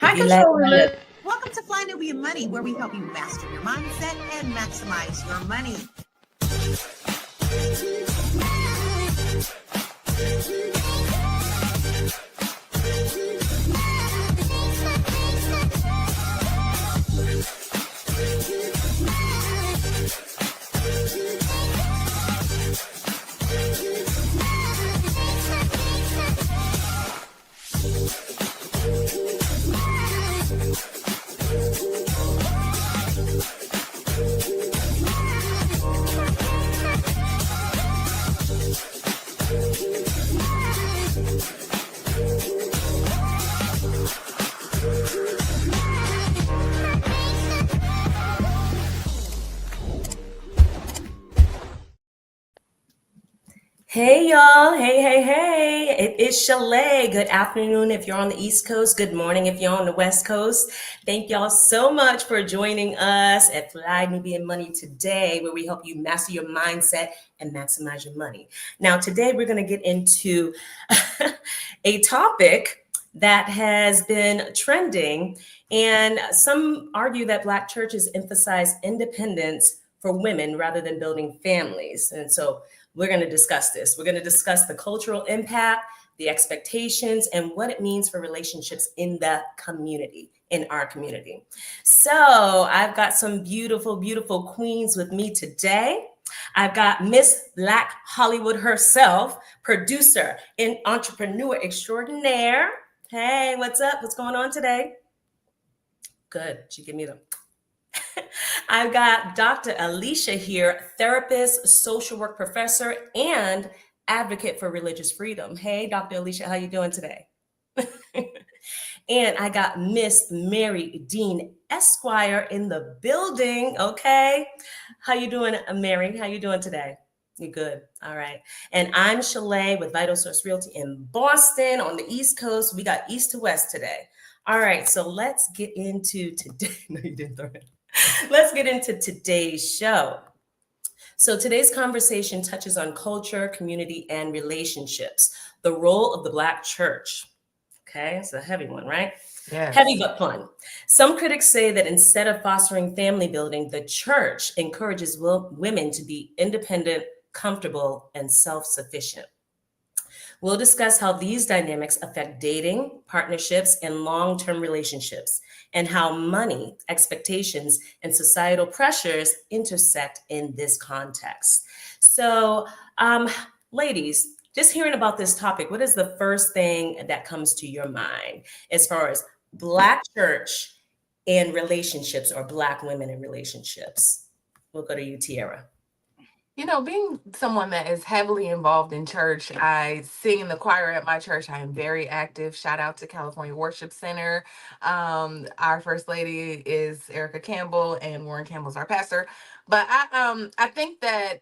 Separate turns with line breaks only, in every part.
Hi, controller.
Welcome to Fly New Your Money, where we help you master your mindset and maximize your money.
Hey, y'all. Hey. It is Shalaye. Good afternoon if you're on the East Coast. Good morning if you're on the West Coast. Thank y'all so much for joining us at Fly New Your Money today, where we help you master your mindset and maximize your money. Now, today we're going to get into a topic that has been trending, and some argue that Black churches emphasize independence for women rather than building families. And so we're going to discuss this. We're going to discuss the cultural impact, the expectations, and what it means for relationships in the community, in our community. So I've got some beautiful, beautiful queens with me today. I've got Miss Black Hollywood herself, producer and entrepreneur extraordinaire. Hey, what's up? What's going on today? Good. She give me the... I've got Dr. Alicia here, therapist, social work professor, and advocate for religious freedom. Hey, Dr. Alicia, how you doing today? And I got Miss Marye Dean Esquire in the building. Okay, how you doing, Mary? How you doing today? You good? All right. And I'm Shalaye with Vital Source Realty in Boston on the East Coast. We got East to West today. All right, so let's get into today. No, you didn't throw it. Let's get into today's show. So today's conversation touches on culture, community, and relationships, the role of the Black church. Okay, it's a heavy one, right?
Yes.
Heavy but fun. Some critics say that instead of fostering family building, the church encourages women to be independent, comfortable, and self-sufficient. We'll discuss how these dynamics affect dating, partnerships, and long-term relationships, and how money, expectations, and societal pressures intersect in this context. So, ladies, just hearing about this topic, what is the first thing that comes to your mind as far as Black church and relationships, or Black women in relationships? We'll go to you, Tiara.
You know, being someone that is heavily involved in church, I sing in the choir at my church. I am very active. Shout out to California Worship Center. Our first lady is Erica Campbell, and Warren Campbell's our pastor. But I think that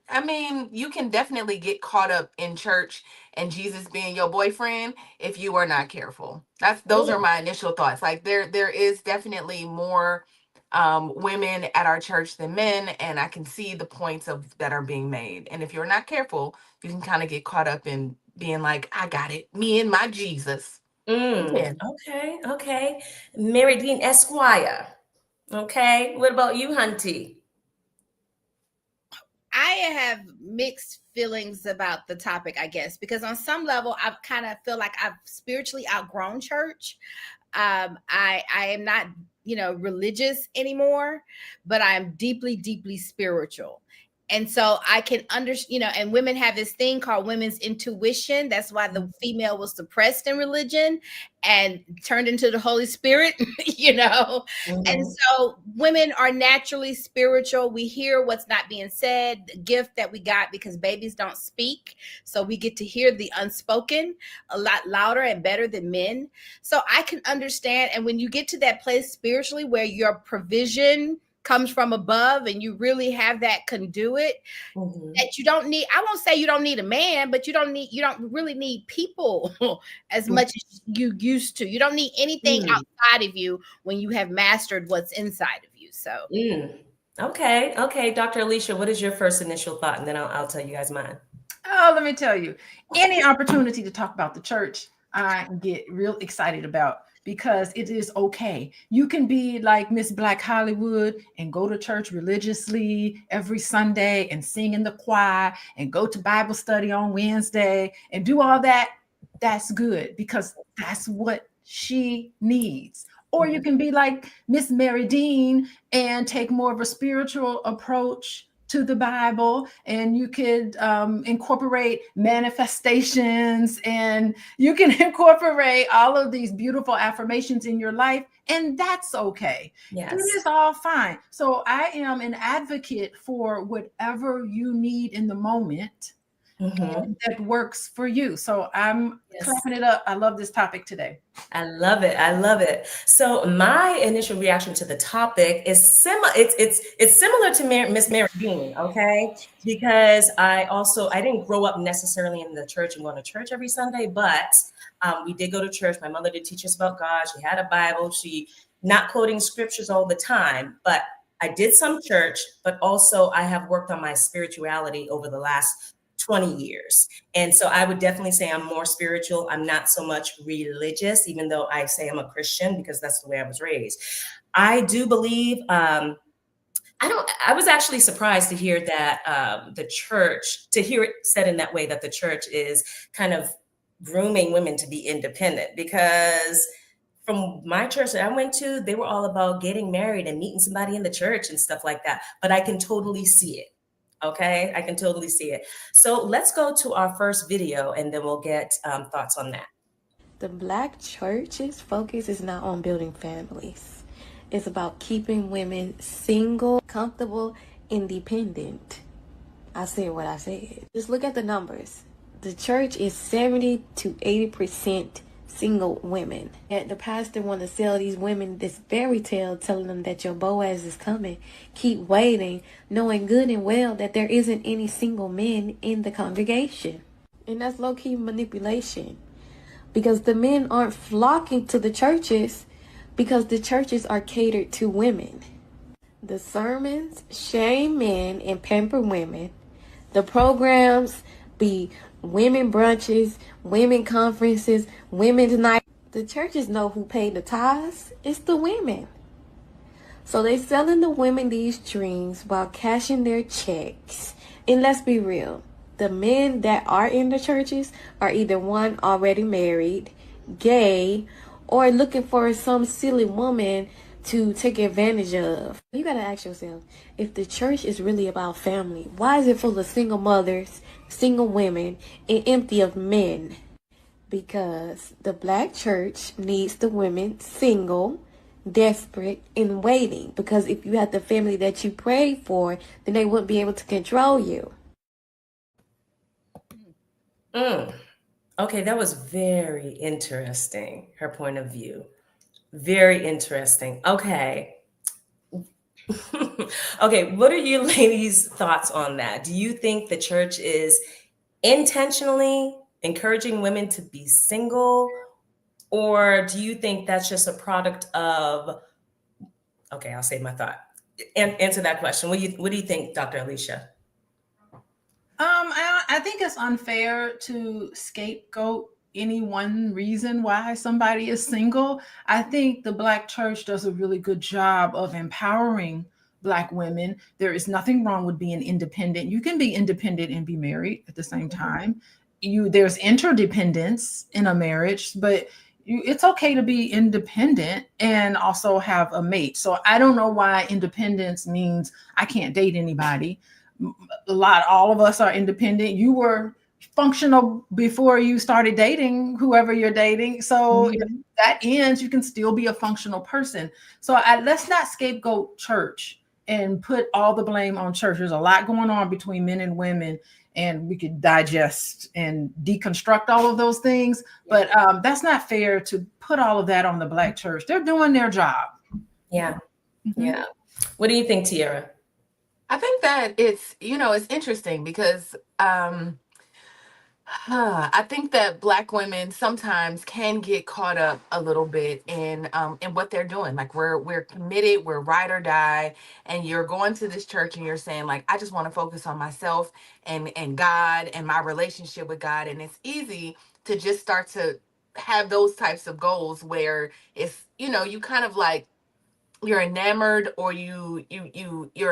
I mean, you can definitely get caught up in church and Jesus being your boyfriend if you are not careful. Those are my initial thoughts. Like there is definitely more women at our church than men, and I can see the points that are being made. And if you're not careful, you can kind of get caught up in being like, I got it, me and my Jesus.
Okay. Marye Dean Esquire. Okay. What about you, Hunty?
I have mixed feelings about the topic, I guess, because on some level, I kind of feel like I've spiritually outgrown church. I am not, religious anymore, but I am deeply, deeply spiritual. And so I can understand, and women have this thing called women's intuition. That's why the female was suppressed in religion and turned into the Holy Spirit, Mm-hmm. And so women are naturally spiritual. We hear what's not being said, the gift that we got because babies don't speak. So we get to hear the unspoken a lot louder and better than men. So I can understand. And when you get to that place spiritually where your provision comes from above and you really have that conduit, that you don't need, I won't say you don't need a man, but you don't really need people as much as you used to. You don't need anything outside of you when you have mastered what's inside of you. So
Okay, Dr. Alicia, what is your first initial thought? And then I'll tell you guys mine.
Oh, let me tell you, any opportunity to talk about the church, I get real excited about, because it is okay. You can be like Miss Black Hollywood and go to church religiously every Sunday and sing in the choir and go to Bible study on Wednesday and do all that. That's good, because that's what she needs. Or you can be like Miss Mary Dean and take more of a spiritual approach to the Bible, and you could incorporate manifestations, and you can incorporate all of these beautiful affirmations in your life, and that's okay.
Yes.
It is all fine. So I am an advocate for whatever you need in the moment that works for you. So I'm clapping it up. I love this topic today.
I love it. I love it. So my initial reaction to the topic is similar. It's similar to Miss Mary Dean, okay? Because I didn't grow up necessarily in the church and going to church every Sunday, but we did go to church. My mother did teach us about God. She had a Bible. She not quoting scriptures all the time, but I did some church, but also I have worked on my spirituality over the last 20 years. And so I would definitely say I'm more spiritual. I'm not so much religious, even though I say I'm a Christian because that's the way I was raised. I do believe, I was actually surprised to hear that to hear it said in that way, that the church is kind of grooming women to be independent, because from my church that I went to, they were all about getting married and meeting somebody in the church and stuff like that. But I can totally see it. Okay, I can totally see it. So let's go to our first video and then we'll get thoughts on that.
The Black church's focus is not on building families. It's about keeping women single, comfortable, independent. I said what I said. Just look at the numbers. The church is 70 to 80% single women. And the pastor want to sell these women this fairy tale, telling them that your Boaz is coming. Keep waiting, knowing good and well that there isn't any single men in the congregation. And that's low-key manipulation, because the men aren't flocking to the churches because the churches are catered to women. The sermons shame men and pamper women. The programs be women brunches, women conferences, women's night. The churches know who paid the tithes. It's the women. So they selling the women these dreams while cashing their checks. And let's be real, the men that are in the churches are either one, already married, gay, or looking for some silly woman to take advantage of. You gotta ask yourself, if the church is really about family, why is it full of single mothers, single women, and empty of men? Because the Black church needs the women single, desperate, and waiting. Because if you had the family that you prayed for, then they wouldn't be able to control you.
Okay, that was very interesting, her point of view. Very interesting. Okay. Okay, what are you ladies' thoughts on that? Do you think the church is intentionally encouraging women to be single, or do you think that's just a product of, okay, I'll save my thought. Answer that question. What do you think, Dr. Alicia?
I think it's unfair to scapegoat any one reason why somebody is single. I think the Black church does a really good job of empowering Black women. There is nothing wrong with being independent. You can be independent and be married at the same time. There's interdependence in a marriage, but it's okay to be independent and also have a mate. So I don't know why independence means I can't date anybody. All of us are independent. You were functional before you started dating whoever you're dating. So if that ends, you can still be a functional person. So let's not scapegoat church and put all the blame on church. There's a lot going on between men and women, and we could digest and deconstruct all of those things. But that's not fair to put all of that on the Black church. They're doing their job.
Yeah. Yeah. What do you think, Tiara?
I think that it's interesting because I think that Black women sometimes can get caught up a little bit in what they're doing. Like we're committed, we're ride or die, and you're going to this church and you're saying like, I just want to focus on myself and God and my relationship with God. And it's easy to just start to have those types of goals where it's, you kind of like, you're enamored, or you're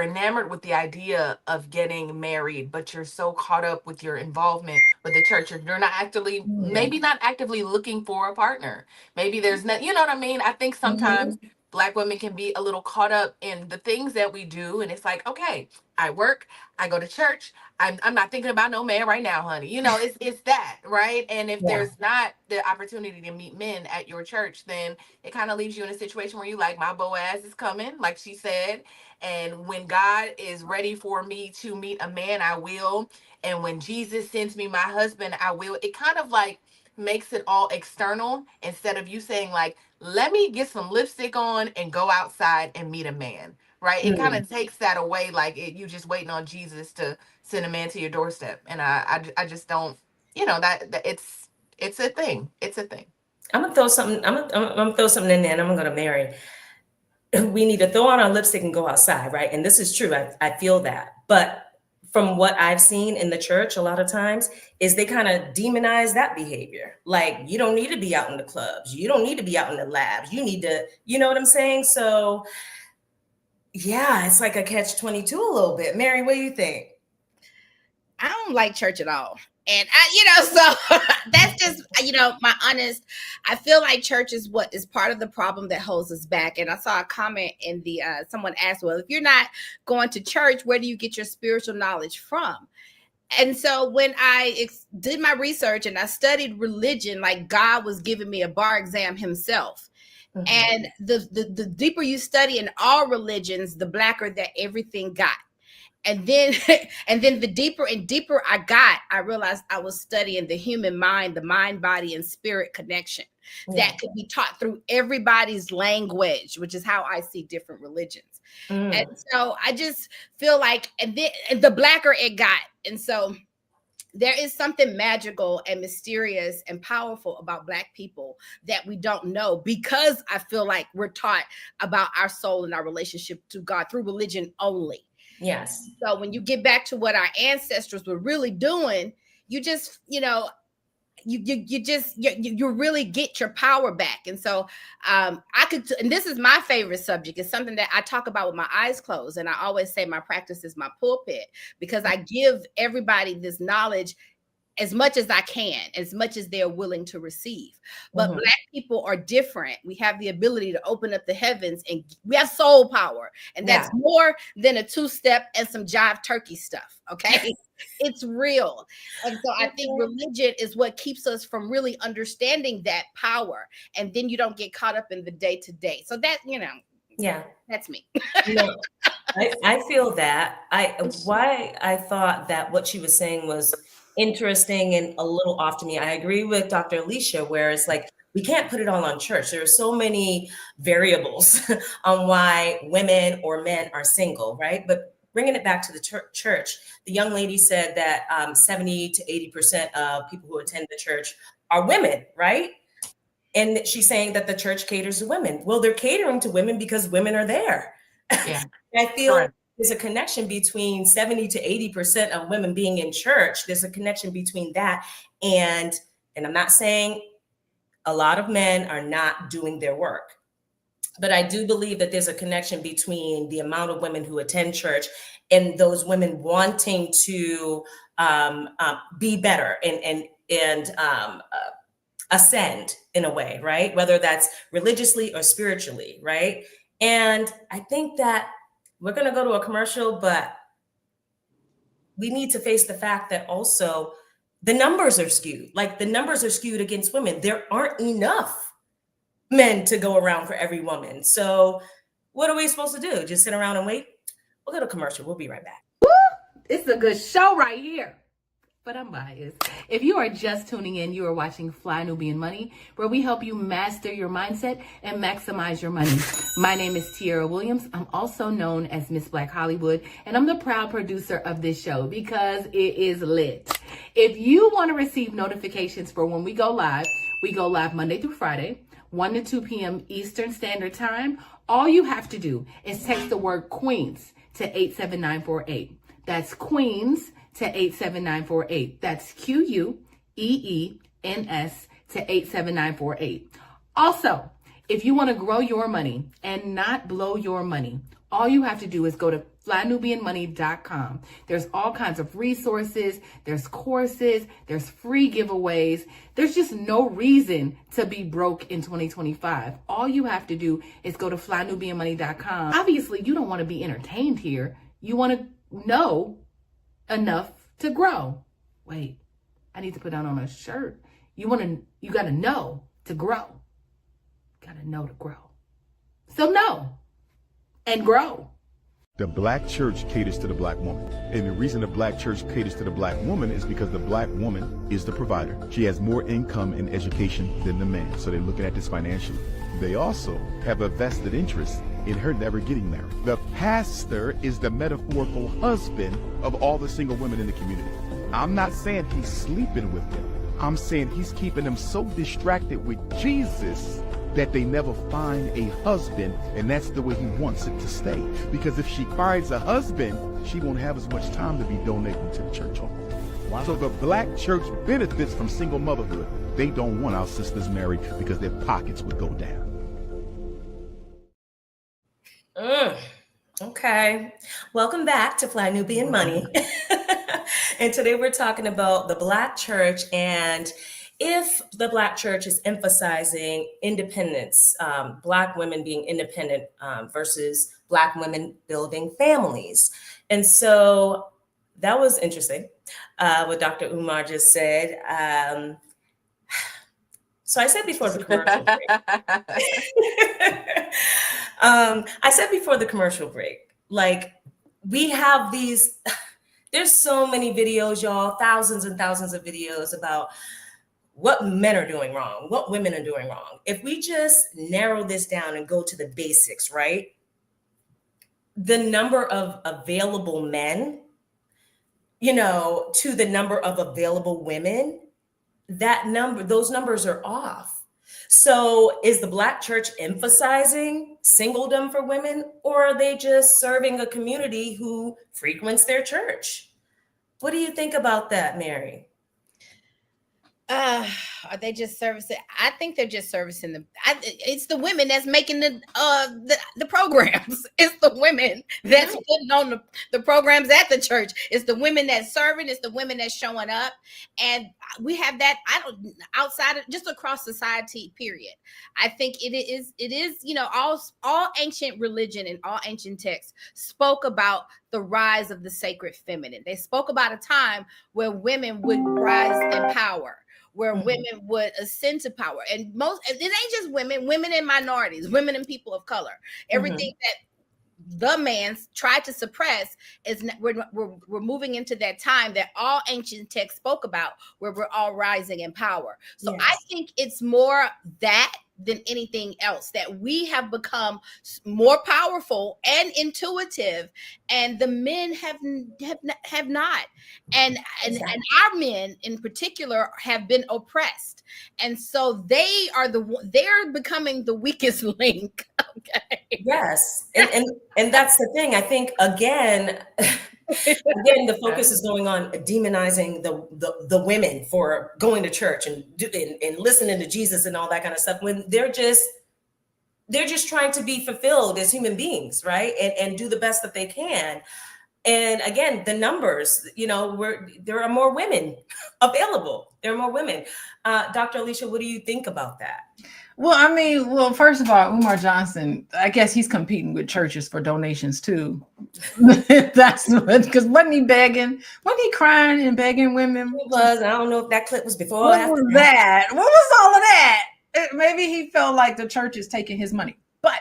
enamored with the idea of getting married, but you're so caught up with your involvement with the church, you're not actively, maybe not actively looking for a partner. Maybe there's not, you know what I mean? I think
Mhm.
sometimes Black women can be a little caught up in the things that we do, and it's like, okay, I work, I go to church, I'm not thinking about no man right now, honey. It's that, right? And if
Yeah.
there's not the opportunity to meet men at your church, then it kind of leaves you in a situation where you like, my Boaz is coming, like she said. And when God is ready for me to meet a man, I will. And when Jesus sends me my husband, I will. It kind of like makes it all external, instead of you saying, like, let me get some lipstick on and go outside and meet a man. Right? It kind
Mm.
of takes that away, like you just waiting on Jesus to send a man to your doorstep. And I just don't, that it's a thing. It's a thing.
I'm gonna throw something. I'm gonna throw something in there, and I'm gonna marry. We need to throw on our lipstick and go outside, right? And this is true. I feel that. But from what I've seen in the church a lot of times is they kind of demonize that behavior. Like, you don't need to be out in the clubs. You don't need to be out in the labs. You need to, you know what I'm saying? So yeah, it's like a catch-22 a little bit. Mary, what do you think?
I don't like church at all. And so that's just, my honest, I feel like church is what is part of the problem that holds us back. And I saw a comment in the, someone asked, well, if you're not going to church, where do you get your spiritual knowledge from? And so when I did my research and I studied religion, like God was giving me a bar exam himself.
Mhm.
And the deeper you study in all religions, the blacker that everything got. And then the deeper and deeper I got, I realized I was studying the human mind, the mind, body, and spirit connection
Yeah.
that could be taught through everybody's language, which is how I see different religions.
Mm.
And so I just feel like, and the blacker it got. And so there is something magical and mysterious and powerful about Black people that we don't know, because I feel like we're taught about our soul and our relationship to God through religion only.
Yes.
So when you get back to what our ancestors were really doing, you just, you really get your power back. And so and this is my favorite subject. It's something that I talk about with my eyes closed. And I always say my practice is my pulpit, because I give everybody this knowledge as much as I can, as much as they're willing to receive. But
Mhm.
Black people are different. We have the ability to open up the heavens, and we have soul power. And that's
Yeah.
more than a two-step and some jive turkey stuff. Okay. It's real. And so I think religion is what keeps us from really understanding that power. And then you don't get caught up in the day to day. So that,
Yeah.
that's me.
No, I feel that. Why I thought that what she was saying was interesting and a little off to me. I agree with Dr. Alicia, where it's like we can't put it all on church. There are so many variables on why women or men are single, right? But bringing it back to the church, the young lady said that 70 to 80% of people who attend the church are women, right? And she's saying that the church caters to women. Well, they're catering to women because women are there.
Yeah.
I feel
Correct.
there's a connection between 70 to 80% of women being in church. There's a connection between that and I'm not saying a lot of men are not doing their work, but I do believe that there's a connection between the amount of women who attend church and those women wanting to be better and ascend in a way, right? Whether that's religiously or spiritually, right? And I think that we're going to go to a commercial, but we need to face the fact that also the numbers are skewed. Like, the numbers are skewed against women. There aren't enough men to go around for every woman. So what are we supposed to do? Just sit around and wait? We'll go to commercial. We'll be right back.
It's a good show right here. But I'm biased. If you are just tuning in, you are watching Fly Nubian Money, where we help you master your mindset and maximize your money. My name is Tiara Williams. I'm also known as Miss Black Hollywood, and I'm the proud producer of this show because it is lit. If you want to receive notifications for when we go live Monday through Friday, 1 to 2 p.m. Eastern Standard Time. All you have to do is text the word Queens to 87948. That's Queens to 87948. That's Queens to 87948. Also, if you want to grow your money and not blow your money, all you have to do is go to flynubianmoney.com. There's all kinds of resources, there's courses, there's free giveaways. There's just no reason to be broke in 2025. All you have to do is go to flynubianmoney.com. Obviously, you don't want to be entertained here. You want to know enough to grow. Wait, I need to put that on a shirt. You got to know to grow. Got to know to grow. So know and grow.
The black church caters to the black woman. And the reason the black church caters to the black woman is because the black woman is the provider. She has more income and education than the man. So they're looking at this financially. They also have a vested interest in her never getting married. The pastor is the metaphorical husband of all the single women in the community. I'm not saying he's sleeping with them. I'm saying he's keeping them so distracted with Jesus that they never find a husband, and that's the way he wants it to stay. Because if she finds a husband, she won't have as much time to be donating to the church home. Wow. So the black church benefits from single motherhood. They don't want our sisters married because their pockets would go down.
Okay. Welcome back to Fly Nubian Money. And today we're talking about the black church and if the black church is emphasizing independence, black women being independent versus black women building families. And so that was interesting, what Dr. Umar just said. So I said before the commercial break. I said before the commercial break, like we have these, there's so many videos, y'all, thousands and thousands of videos about what men are doing wrong, what women are doing wrong. If we just narrow this down and go to the basics, right? The number of available men, to the number of available women, those numbers are off. So is the black church emphasizing singledom for women, or are they just serving a community who frequents their church? What do you think about that, Marye?
Are they just servicing? I think they're just servicing it's the women that's making the programs. It's the women that's putting on the programs at the church. It's the women that's serving. It's the women that's showing up. And we have that, outside of just across society, period. I think it is, all ancient religion and all ancient texts spoke about the rise of the sacred feminine. They spoke about a time where women would rise in power, where women would ascend to power. And it ain't just women and minorities, women and people of color. Everything that the man tried to suppress is we're moving into that time that all ancient texts spoke about, where we're all rising in power. So yes. I think it's more that than anything else, that we have become more powerful and intuitive, and the men have not, and our men in particular have been oppressed, and so they're becoming the weakest link. Okay.
Yes, and that's the thing. I think again, the focus is going on demonizing the women for going to church and listening to Jesus and all that kind of stuff, when they're just trying to be fulfilled as human beings, right? And do the best that they can. And again, the numbers, there are more women available. There are more women. Dr. Alicia, what do you think about that?
Well, first of all, Umar Johnson, I guess he's competing with churches for donations too. That's what, because wasn't he begging? Wasn't he crying and begging women?
He was. I don't know if that clip was before
or
after.
What was that? What was all of that? Maybe he felt like the church is taking his money. But,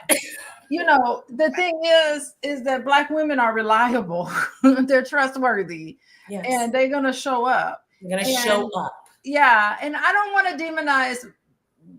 the thing is that Black women are reliable. They're trustworthy. Yes. And they're going to show up.
They're going to show up.
Yeah. And I don't want to demonize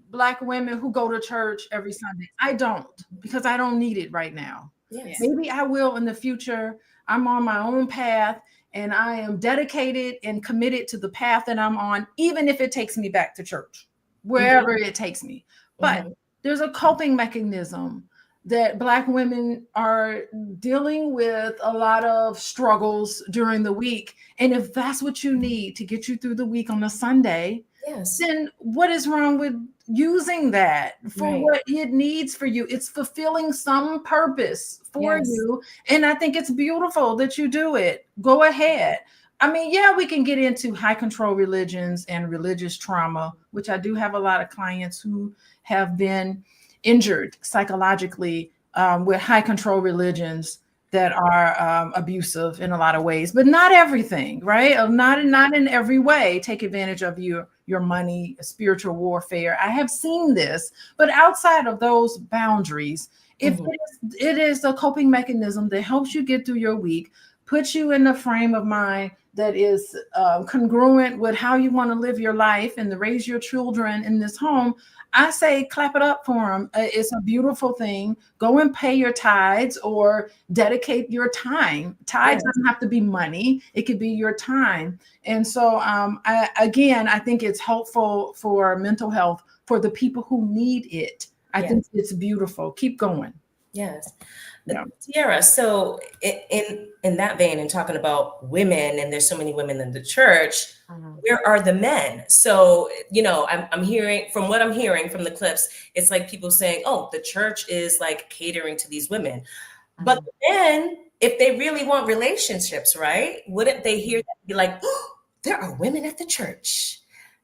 Black women who go to church every Sunday. I don't, because I don't need it right now. Yes. Maybe I will in the future. I'm on my own path, and I am dedicated and committed to the path that I'm on, even if it takes me back to church, wherever it takes me. But there's a coping mechanism that Black women are dealing with, a lot of struggles during the week. And if that's what you need to get you through the week on a Sunday,
Yes.
then what is wrong with using that for
Right.
what it needs for you? It's fulfilling some purpose for
Yes.
you. And I think it's beautiful that you do it. Go ahead. I mean, yeah, we can get into high control religions and religious trauma, which I do have a lot of clients who have been injured psychologically with high control religions that are abusive in a lot of ways, but not everything, right? Not in every way take advantage of your money, spiritual warfare. I have seen this, but outside of those boundaries, if it is a coping mechanism that helps you get through your week, puts you in the frame of mind that is congruent with how you want to live your life and to raise your children in this home, I say clap it up for them. It's a beautiful thing. Go and pay your tithes or dedicate your time. Tithes doesn't have to be money. It could be your time. And so I think it's helpful for mental health for the people who need it. I think it's beautiful. Keep going.
Yes.
Yeah.
Tiara, so in that vein, and talking about women, and there's so many women in the church, where are the men? So, I'm hearing, from what I'm hearing from the clips, it's like people saying, oh, the church is like catering to these women. But then, if they really want relationships, right? Wouldn't they hear that and be like, oh, there are women at the church.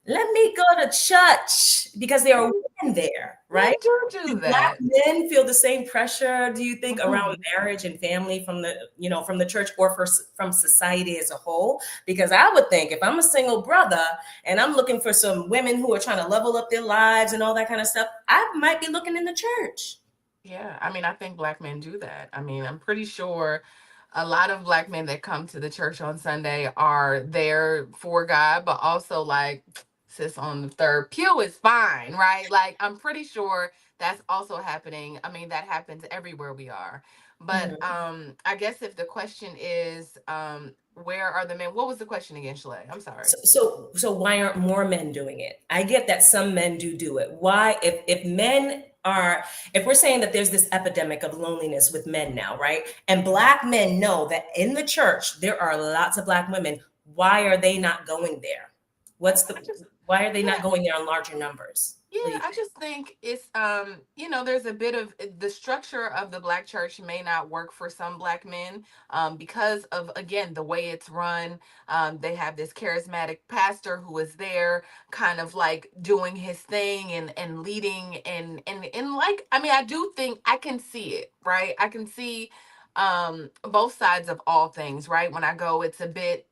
Let me go to church because there are women there, right?
Do
Black
that.
men feel the same pressure, do you think, around marriage and family from the church or from society as a whole? Because I would think if I'm a single brother and I'm looking for some women who are trying to level up their lives and all that kind of stuff, I might be looking in the church.
Yeah, I mean, I think Black men do that. I mean, I'm pretty sure a lot of Black men that come to the church on Sunday are there for God, but also like, sis on the third pew is fine, right? Like, I'm pretty sure that's also happening. I mean, that happens everywhere we are. But I guess if the question is, where are the men? What was the question again, Shalaye? I'm sorry.
So why aren't more men doing it? I get that some men do it. Why, if men are, if we're saying that there's this epidemic of loneliness with men now, right? And Black men know that in the church there are lots of Black women. Why are they not going there? Why are they not going there in larger numbers?
Yeah, I just think it's there's a bit of the structure of the Black church may not work for some Black men because of, again, the way it's run. They have this charismatic pastor who is there kind of like doing his thing and leading and like, I mean, I do think I can see it, right? I can see both sides of all things, right? When I go, it's a bit,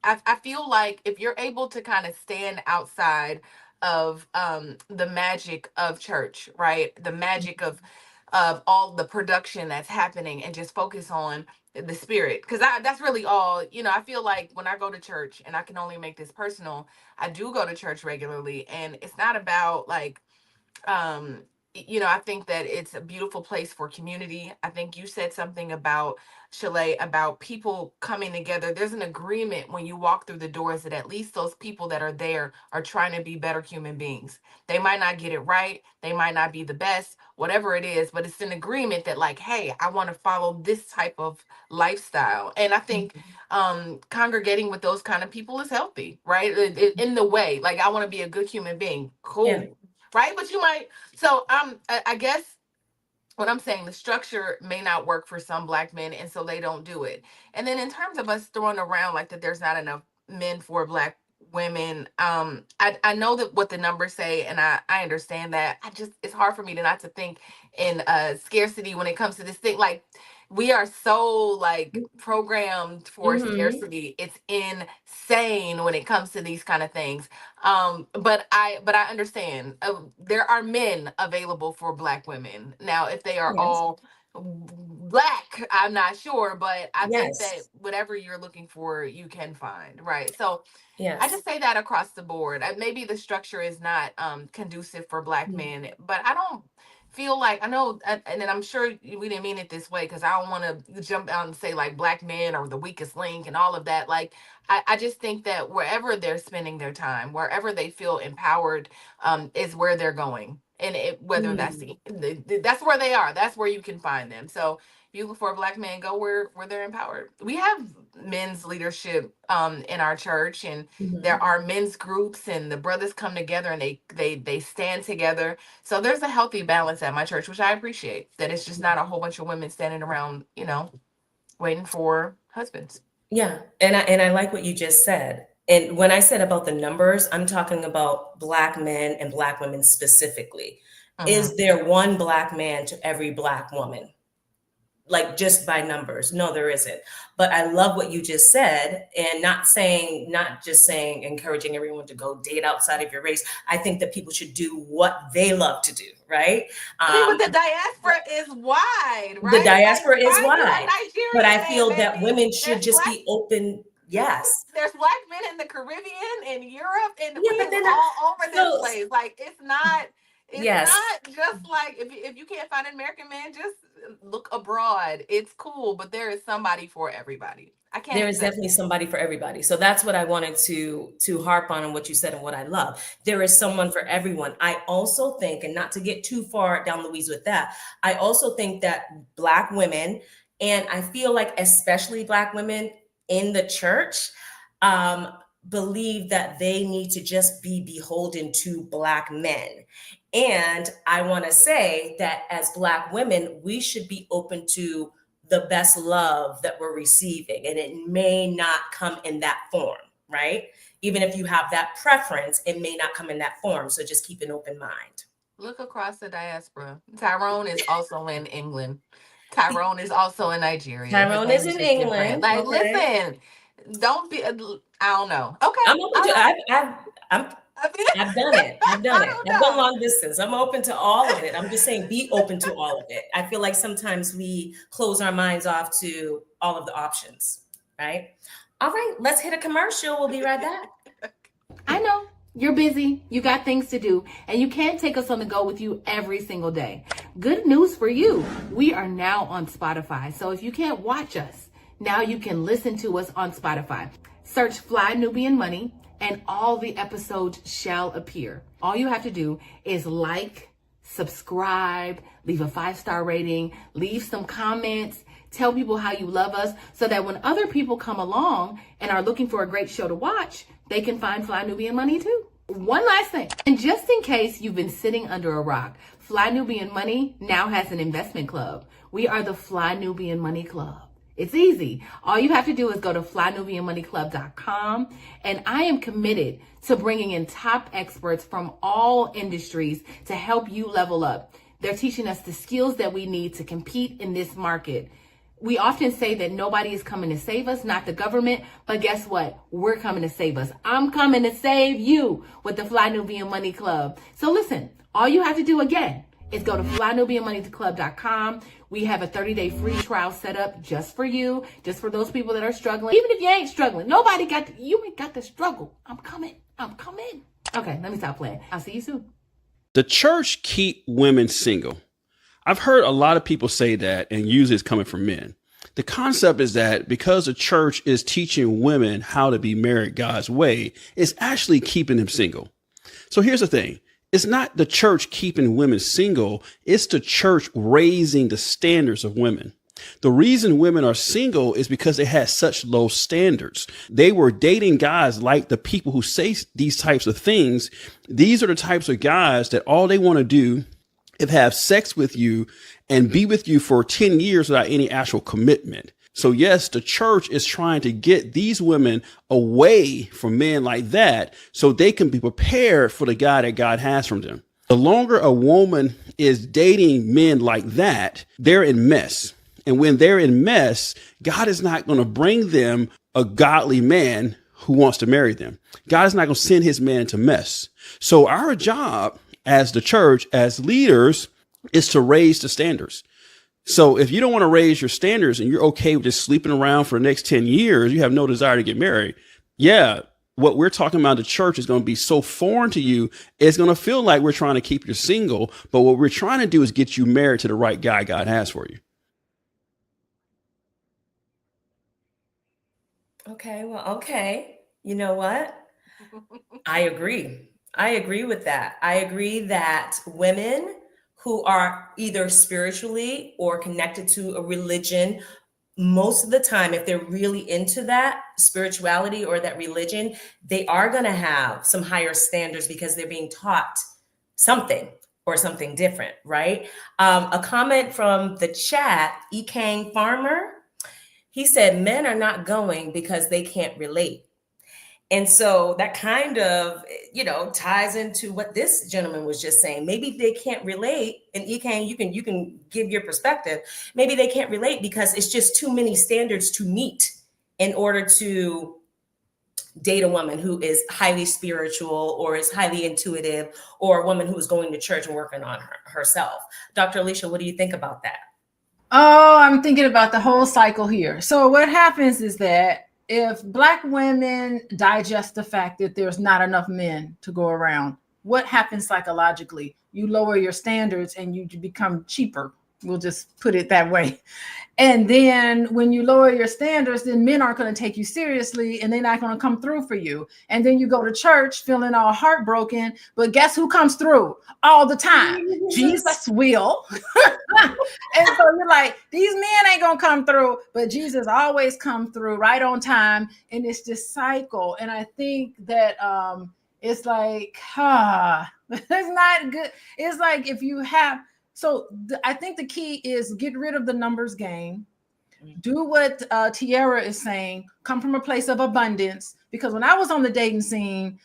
I feel like if you're able to kind of stand outside of the magic of church, right? The magic of all the production that's happening and just focus on the spirit. Because that's really all, I feel like when I go to church, and I can only make this personal, I do go to church regularly, and it's not about like um I think that it's a beautiful place for community. I think you said something about, Shalaye, about people coming together. There's an agreement when you walk through the doors that at least those people that are there are trying to be better human beings. They might not get it right, they might not be the best, whatever it is, but it's an agreement that like, hey, I want to follow this type of lifestyle. And I think congregating with those kind of people is healthy, right? In the way, like, I want to be a good human being, cool, right? But you might, so I guess what I'm saying, the structure may not work for some Black men, and so they don't do it. And then in terms of us throwing around like that there's not enough men for Black women, I know that what the numbers say, and I understand that. I just, it's hard for me to not to think in scarcity when it comes to this thing. Like, we are so like programmed for scarcity. It's insane when it comes to these kind of things. But I understand there are men available for Black women. Now, if they are all Black, I'm not sure, but I think that whatever you're looking for, you can find, right? So I just say that across the board. Maybe the structure is not conducive for Black men, but I don't feel like, I know, and then I'm sure we didn't mean it this way, because I don't want to jump out and say like Black men are the weakest link and all of that. Like, I just think that wherever they're spending their time, wherever they feel empowered, is where they're going. And whether that's where they are, that's where you can find them. So if you look for a Black man, go where they're empowered. We have men's leadership in our church, and
Mhm.
there are men's groups, and the brothers come together and they stand together. So there's a healthy balance at my church, which I appreciate. That it's just not a whole bunch of women standing around, waiting for husbands.
Yeah, and I like what you just said. And when I said about the numbers, I'm talking about Black men and Black women specifically. Is there one Black man to every Black woman? Like just by numbers? No, there isn't. But I love what you just said, and not just saying encouraging everyone to go date outside of your race. I think that people should do what they love to do, right?
I mean, but the diaspora is wide, right?
The diaspora
Like,
is
find you a
wide,
Nigerian
but I
man,
feel that
baby.
women should
There's
just
black,
be open. Yes.
there's Black men in the Caribbean and Europe, and
Yeah, but
we
then
all over
so
this place. Like, it's not
yes,
just like, if you can't find an American man, just look abroad. It's cool, but there is somebody for everybody. I can't
there is
accept
definitely
it.
somebody for everybody. So that's what I wanted to harp on and what you said and what I love. There is someone for everyone. I also think, and not to get too far down the weeds with that, I also think that Black women, and I feel like especially Black women in the church, um, believe that they need to just be beholden to Black men. And I want to say that as Black women, we should be open to the best love that we're receiving. And it may not come in that form, right? Even if you have that preference, it may not come in that form. So just keep an open mind.
Look across the diaspora. Tyrone is also in England. Tyrone is also in Nigeria. His
Tyrone
name
is
is
in
just different.
England.
Like,
Okay.
listen, don't be. I don't know. Okay,
I'm open
all
to
right.
I've done it. I've done
I
it.
don't
I've done
know.
long distance. I'm open to all of it. I'm just saying be open to all of it. I feel like sometimes we close our minds off to all of the options, right? All right, let's hit a commercial. We'll be right back.
I know you're busy, you got things to do, and you can't take us on the go with you every single day. Good news for you. We are now on Spotify. So if you can't watch us, now you can listen to us on Spotify. Search Fly Nubian Money and all the episodes shall appear. All you have to do is like, subscribe, leave a 5-star rating, leave some comments, tell people how you love us so that when other people come along and are looking for a great show to watch, they can find Fly Nubian Money too. One last thing, and just in case you've been sitting under a rock, Fly Nubian Money now has an investment club. We are the Fly Nubian Money Club. It's easy. All you have to do is go to flynubianmoneyclub.com, and I am committed to bringing in top experts from all industries to help you level up. They're teaching us the skills that we need to compete in this market. We often say that nobody is coming to save us, not the government, but guess what? We're coming to save us. I'm coming to save you with the Fly Nubian Money Club. So listen, all you have to do again is go to flynubianmoneyclub.com. We have a 30-day free trial set up just for you, just for those people that are struggling. Even if you ain't struggling, you ain't got to struggle. I'm coming. Okay, let me stop playing. I'll see you soon.
The church keep women single. I've heard a lot of people say that, and usually it's coming from men. The concept is that because the church is teaching women how to be married God's way, it's actually keeping them single. So here's the thing. It's not the church keeping women single. It's the church raising the standards of women. The reason women are single is because they had such low standards. They were dating guys like the people who say these types of things. These are the types of guys that all they want to do is have sex with you and be with you for 10 years without any actual commitment. So yes, the church is trying to get these women away from men like that so they can be prepared for the guy that God has from them. The longer a woman is dating men like that, they're in mess. And when they're in mess, God is not going to bring them a godly man who wants to marry them. God is not going to send his man to mess. So our job as the church, as leaders, is to raise the standards. So if you don't want to raise your standards and you're okay with just sleeping around for the next 10 years, you have no desire to get married. Yeah. What we're talking about, the church, is going to be so foreign to you. It's going to feel like we're trying to keep you single. But what we're trying to do is get you married to the right guy God has for you.
Okay. Well, okay. You know what? I agree. I agree with that. I agree that women who are either spiritually or connected to a religion most of the time, if they're really into that spirituality or that religion, they are going to have some higher standards because they're being taught something or something different, right? A comment from the chat, Ekang Farmer, he said, men are not going because they can't relate. And so that kind of, ties into what this gentleman was just saying. Maybe they can't relate, and you can give your perspective. Maybe they can't relate because it's just too many standards to meet in order to date a woman who is highly spiritual or is highly intuitive, or a woman who is going to church and working on herself. Dr. Alicia, what do you think about that?
Oh, I'm thinking about the whole cycle here. So what happens is that if Black women digest the fact that there's not enough men to go around, what happens psychologically? You lower your standards and you become cheaper. We'll just put it that way. And then when you lower your standards, then men aren't going to take you seriously and they're not going to come through for you. And then you go to church feeling all heartbroken. But guess who comes through all the time? Jesus will. And so you're like, these men ain't going to come through, but Jesus always come through right on time. And it's this cycle. And I think that it's like, it's not good. It's like if you have, I think the key is get rid of the numbers game. Do what Tiara is saying. Come from a place of abundance. Because when I was on the dating scene,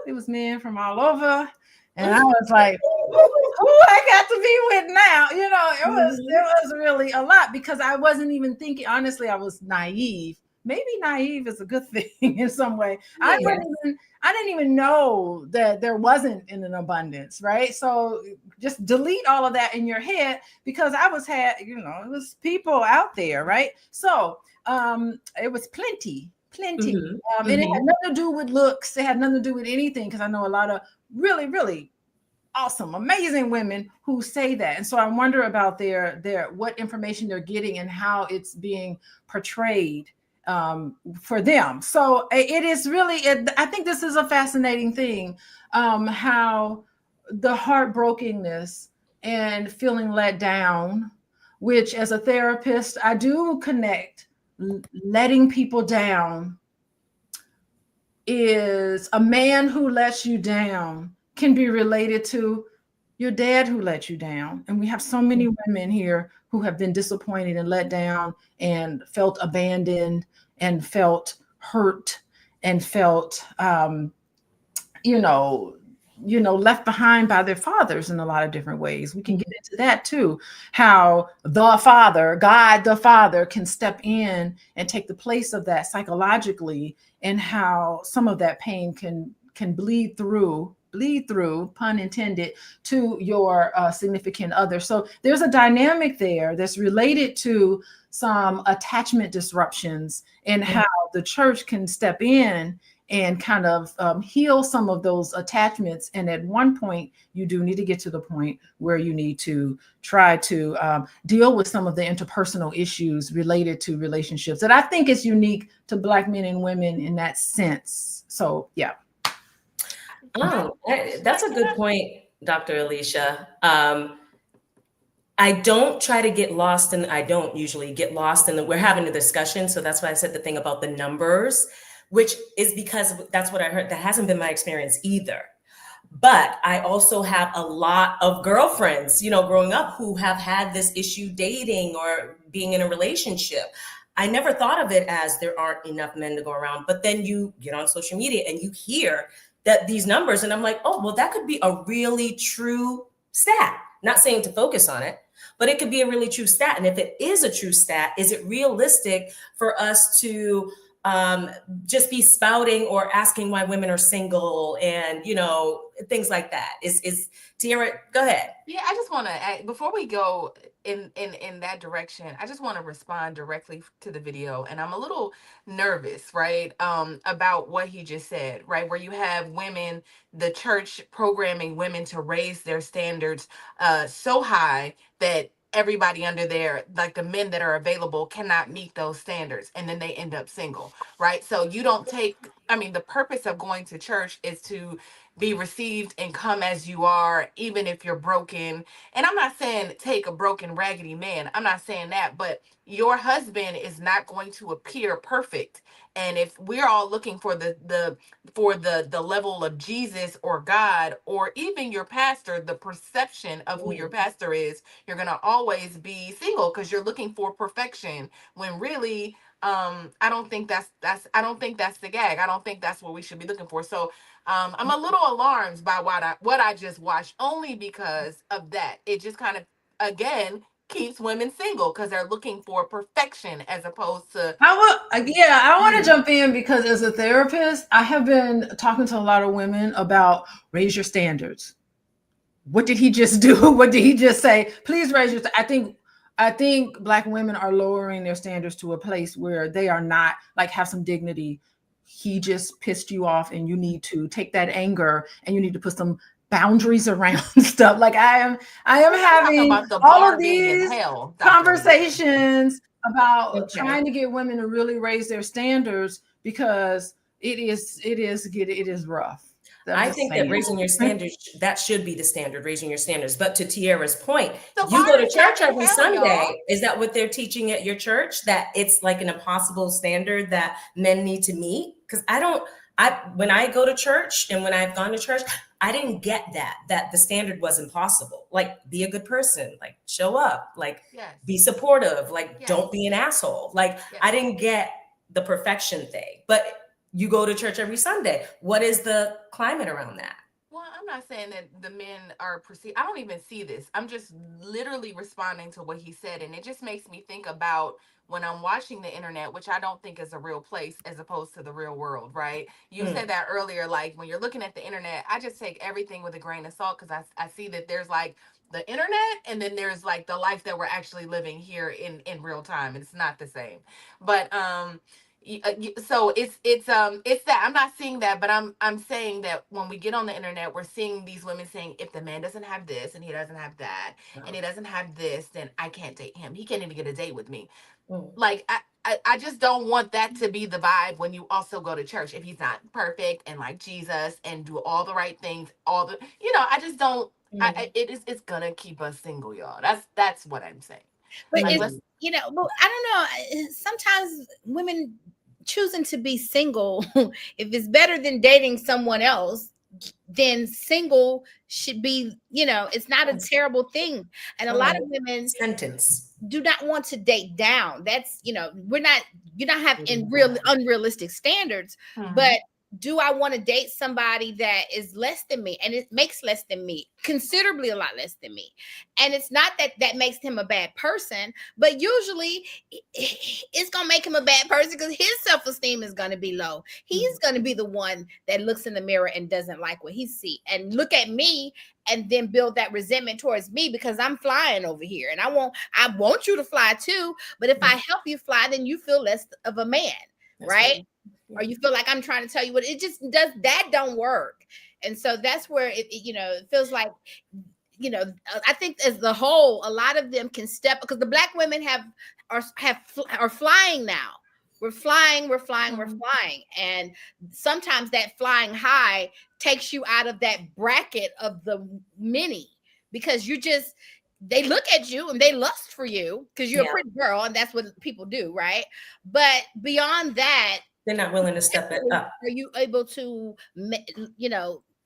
it was men from all over. And I was like, who I got to be with now? It was really a lot because I wasn't even thinking. Honestly, I was naive. Maybe naive is a good thing in some way. Yeah. I didn't even know that there wasn't an abundance, right? So just delete all of that in your head because it was people out there, right? So it was plenty. Mm-hmm. And it had nothing to do with looks. It had nothing to do with anything because I know a lot of really, really awesome, amazing women who say that. And so I wonder about their what information they're getting and how it's being portrayed for them. So it is really, I think this is a fascinating thing, how the heartbrokenness and feeling let down, which as a therapist, I do connect. Letting people down is a man who lets you down can be related to your dad who let you down. And we have so many women here who have been disappointed and let down and felt abandoned and felt hurt and felt, left behind by their fathers in a lot of different ways. We can get into that too, how God the Father can step in and take the place of that psychologically, and how some of that pain can bleed through, pun intended, to your significant other. So there's a dynamic there that's related to some attachment disruptions and how the church can step in and kind of heal some of those attachments. And at one point, you do need to get to the point where you need to try to deal with some of the interpersonal issues related to relationships that I think is unique to Black men and women in that sense. So, yeah.
Oh, that's a good point, Dr. Alicia. I don't try to get lost I don't usually get lost in we're having a discussion. So that's why I said the thing about the numbers, which is because that's what I heard. That hasn't been my experience either. But I also have a lot of girlfriends, growing up who have had this issue dating or being in a relationship. I never thought of it as there aren't enough men to go around. But then you get on social media and you hear that these numbers, and I'm like, oh, well, that could be a really true stat. Not saying to focus on it, but it could be a really true stat. And if it is a true stat, is it realistic for us to just be spouting or asking why women are single and, things like that? Is Tiara, go ahead.
Yeah, I just want to, before we go in that direction, I just want to respond directly to the video. And I'm a little nervous, right, about what he just said, right, where you have women, the church programming women to raise their standards so high that everybody under there, like the men that are available, cannot meet those standards, and then they end up single, right? So you don't take the purpose of going to church is to be received and come as you are, even if you're broken. And I'm not saying take a broken, raggedy man. I'm not saying that, but your husband is not going to appear perfect. And if we're all looking for the level of Jesus or God, or even your pastor, the perception of who your pastor is, you're gonna always be single because you're looking for perfection. When really, I don't think that's I don't think that's the gag. I don't think that's what we should be looking for. So I'm a little alarmed by what I just watched, only because of that. It just kind of, again, keeps women single because they're looking for perfection as opposed to.
I want to jump in because as a therapist, I have been talking to a lot of women about raise your standards. What did he just do? What did he just say? Please raise your. I think Black women are lowering their standards to a place where they are not, like, have some dignity. He just pissed you off, and you need to take that anger and you need to put some boundaries around stuff. Like I am having
About the
all of
bar being in
these
hell,
conversations about trying to get women to really raise their standards because it is rough.
I think that raising your standards, that should be the standard, raising your standards. But to Tiara's point, you go to church every Sunday. Is that what they're teaching at your church? That it's like an impossible standard that men need to meet? Because when I go to church and when I've gone to church, I didn't get that the standard was impossible. Like, be a good person, like show up, like be supportive, like don't be an asshole. Like I didn't get the perfection thing, but you go to church every Sunday. What is the climate around that?
Well, I'm not saying that the men are perceived. I don't even see this. I'm just literally responding to what he said. And it just makes me think about when I'm watching the internet, which I don't think is a real place as opposed to the real world, right? You said that earlier, like when you're looking at the internet, I just take everything with a grain of salt because I see that there's like the internet and then there's like the life that we're actually living here in real time. And it's not the same. But so it's that I'm not seeing that, but I'm saying that when we get on the internet, we're seeing these women saying, if the man doesn't have this and he doesn't have that and he doesn't have this, then I can't date him. He can't even get a date with me. Like I just don't want that to be the vibe when you also go to church. If he's not perfect and like Jesus and do all the right things, I just don't. It's gonna keep us single, y'all. That's what I'm saying.
But like, I don't know. Sometimes women choosing to be single, if it's better than dating someone else, then single should be, it's not a terrible thing. And a lot of women do not want to date down. That's, you're not having unrealistic standards, but do I want to date somebody that is less than me and it makes less than me, considerably a lot less than me? And it's not that makes him a bad person, but usually it's going to make him a bad person because his self-esteem is going to be low. He's going to be the one that looks in the mirror and doesn't like what he sees and look at me and then build that resentment towards me because I'm flying over here and I want you to fly too. But if I help you fly, then you feel less of a man, right? Or you feel like I'm trying to tell you what it just does. That don't work. And so that's where it feels like, I think as the whole, a lot of them can step because the Black women are flying now. We're flying. And sometimes that flying high takes you out of that bracket of the many because they look at you and they lust for you because you're a pretty girl and that's what people do, right? But beyond that,
they're not willing to step it up.
Are you able to,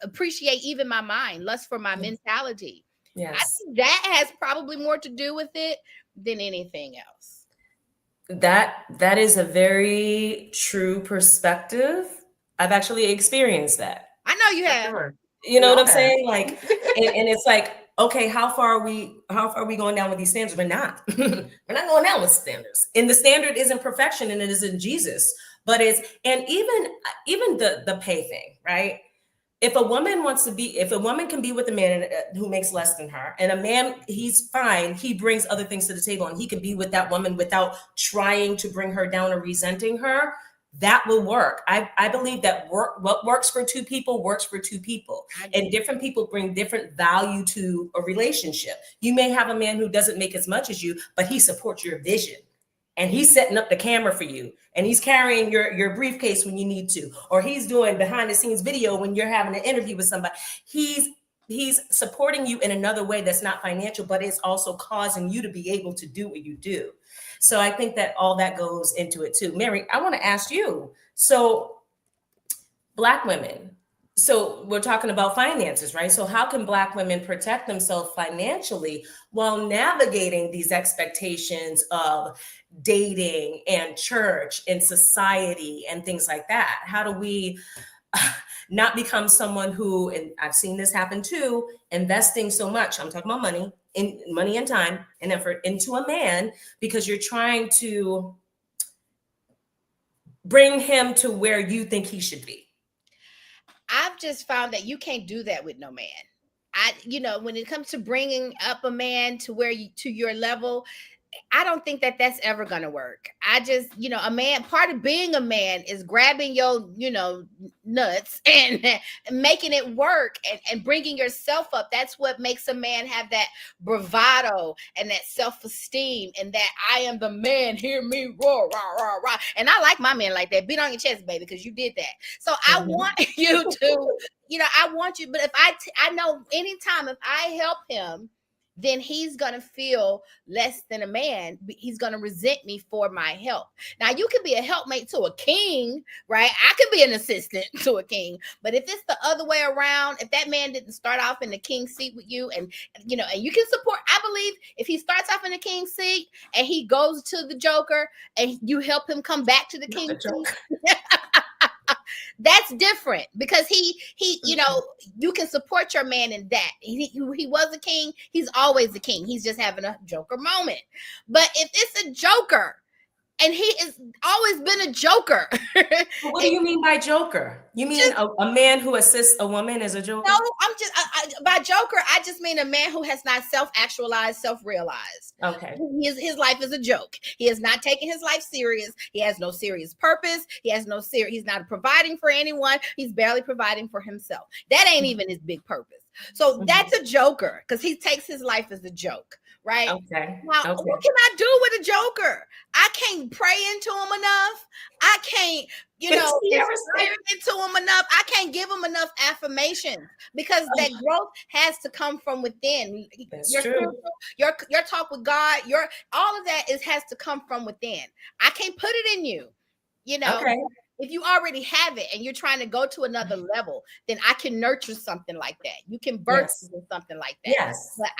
appreciate even my mind, lust for my mentality? Yes. I think that has probably more to do with it than anything else.
That is a very true perspective. I've actually experienced that.
I know you have.
Sure. You know what I'm saying? Like, and it's like, okay, how far are we going down with these standards? We're not. We're not going down with standards. And the standard isn't perfection and it isn't Jesus. But and even the pay thing, right? If a woman can be with a man who makes less than her, and a man, he's fine, he brings other things to the table, and he can be with that woman without trying to bring her down or resenting her, that will work. I believe that what works for two people works for two people, and different people bring different value to a relationship. You may have a man who doesn't make as much as you, but he supports your vision. and he's setting up the camera for you, and he's carrying your briefcase when you need to, or he's doing behind the scenes video when you're having an interview with somebody. He's supporting you in another way that's not financial, but it's also causing you to be able to do what you do. So I think that all that goes into it too. Marye, I want to ask you, so Black women, so we're talking about finances, right? So how can Black women protect themselves financially while navigating these expectations of dating and church and society and things like that? How do we not become someone who, and I've seen this happen too, investing so much, I'm talking about money and time and effort into a man because you're trying to bring him to where you think he should be?
I've just found that you can't do that with no man. When it comes to bringing up a man to to your level, I don't think that that's ever going to work. I just, a man, part of being a man is grabbing your, nuts and making it work and bringing yourself up. That's what makes a man have that bravado and that self-esteem and that I am the man, hear me roar, rah, rah, rah. And I like my man like that. Beat on your chest, baby, because you did that. So I want you to, I want you, but if I know anytime if I help him, then he's going to feel less than a man. He's going to resent me for my help. Now, you can be a helpmate to a king, right? I could be an assistant to a king. But if it's the other way around, if that man didn't start off in the king's seat with you and you can support, I believe if he starts off in the king's seat and he goes to the joker and you help him come back to the king's seat, that's different because he you can support your man in that. He was a king. He's always a king. He's just having a joker moment. But if it's a joker and he has always been a joker.
What do you mean by joker? You mean a man who assists a woman is a joker?
No, I'm just by joker. I just mean a man who has not self-actualized, self-realized.
Okay.
His life is a joke. He is not taking his life serious. He has no serious purpose. He's not providing for anyone. He's barely providing for himself. That ain't even his big purpose. So that's a joker because he takes his life as a joke. Right.
Okay.
Now, what can I do with a joker? I can't pray into him enough. I can't, inspire into him enough. I can't give him enough affirmation because that growth has to come from within.
That's
your
true.
Your talk with God, all of that has to come from within. I can't put it in you.
Okay.
If you already have it and you're trying to go to another level, then I can nurture something like that. You can birth something like that.
Yes.
But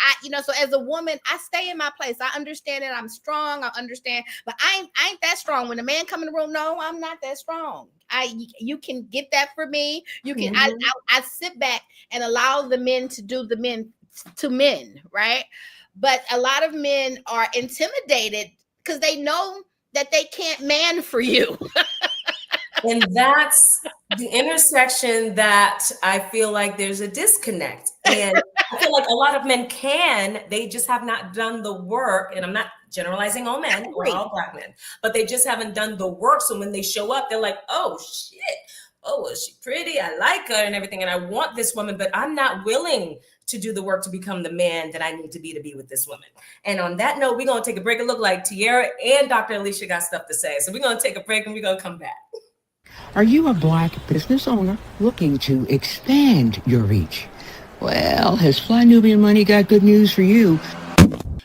so as a woman, I stay in my place. I understand that I'm strong. I understand, but I ain't that strong. When a man come in the room, no, I'm not that strong. You can get that for me. You can. I sit back and allow the men to do the men to men, right? But a lot of men are intimidated because they know that they can't man for you.
And that's the intersection that I feel like there's a disconnect. And I feel like a lot of men they just have not done the work. And I'm not generalizing all men or all Black men, but they just haven't done the work. So when they show up, they're like, oh shit. Oh, well, she's pretty. I like her and everything. And I want this woman, but I'm not willing to do the work to become the man that I need to be with this woman. And on that note, we're going to take a break. It looked like Tiara and Dr. Alicia got stuff to say. So we're going to take a break and we're going to come back.
Are you a Black business owner looking to expand your reach? Well, has Fly Nubian Money got good news for you?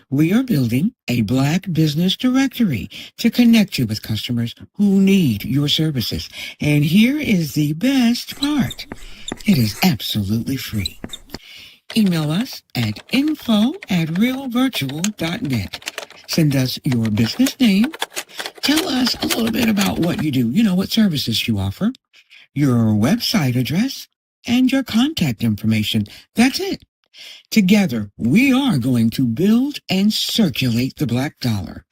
We are building a Black business directory to connect you with customers who need your services. And here is the best part. It is absolutely free. Email us at info@realvirtual.net. Send us your business name. Tell us a little bit about what you do, what services you offer, your website address, and your contact information. That's it. Together, we are going to build and circulate the Black dollar.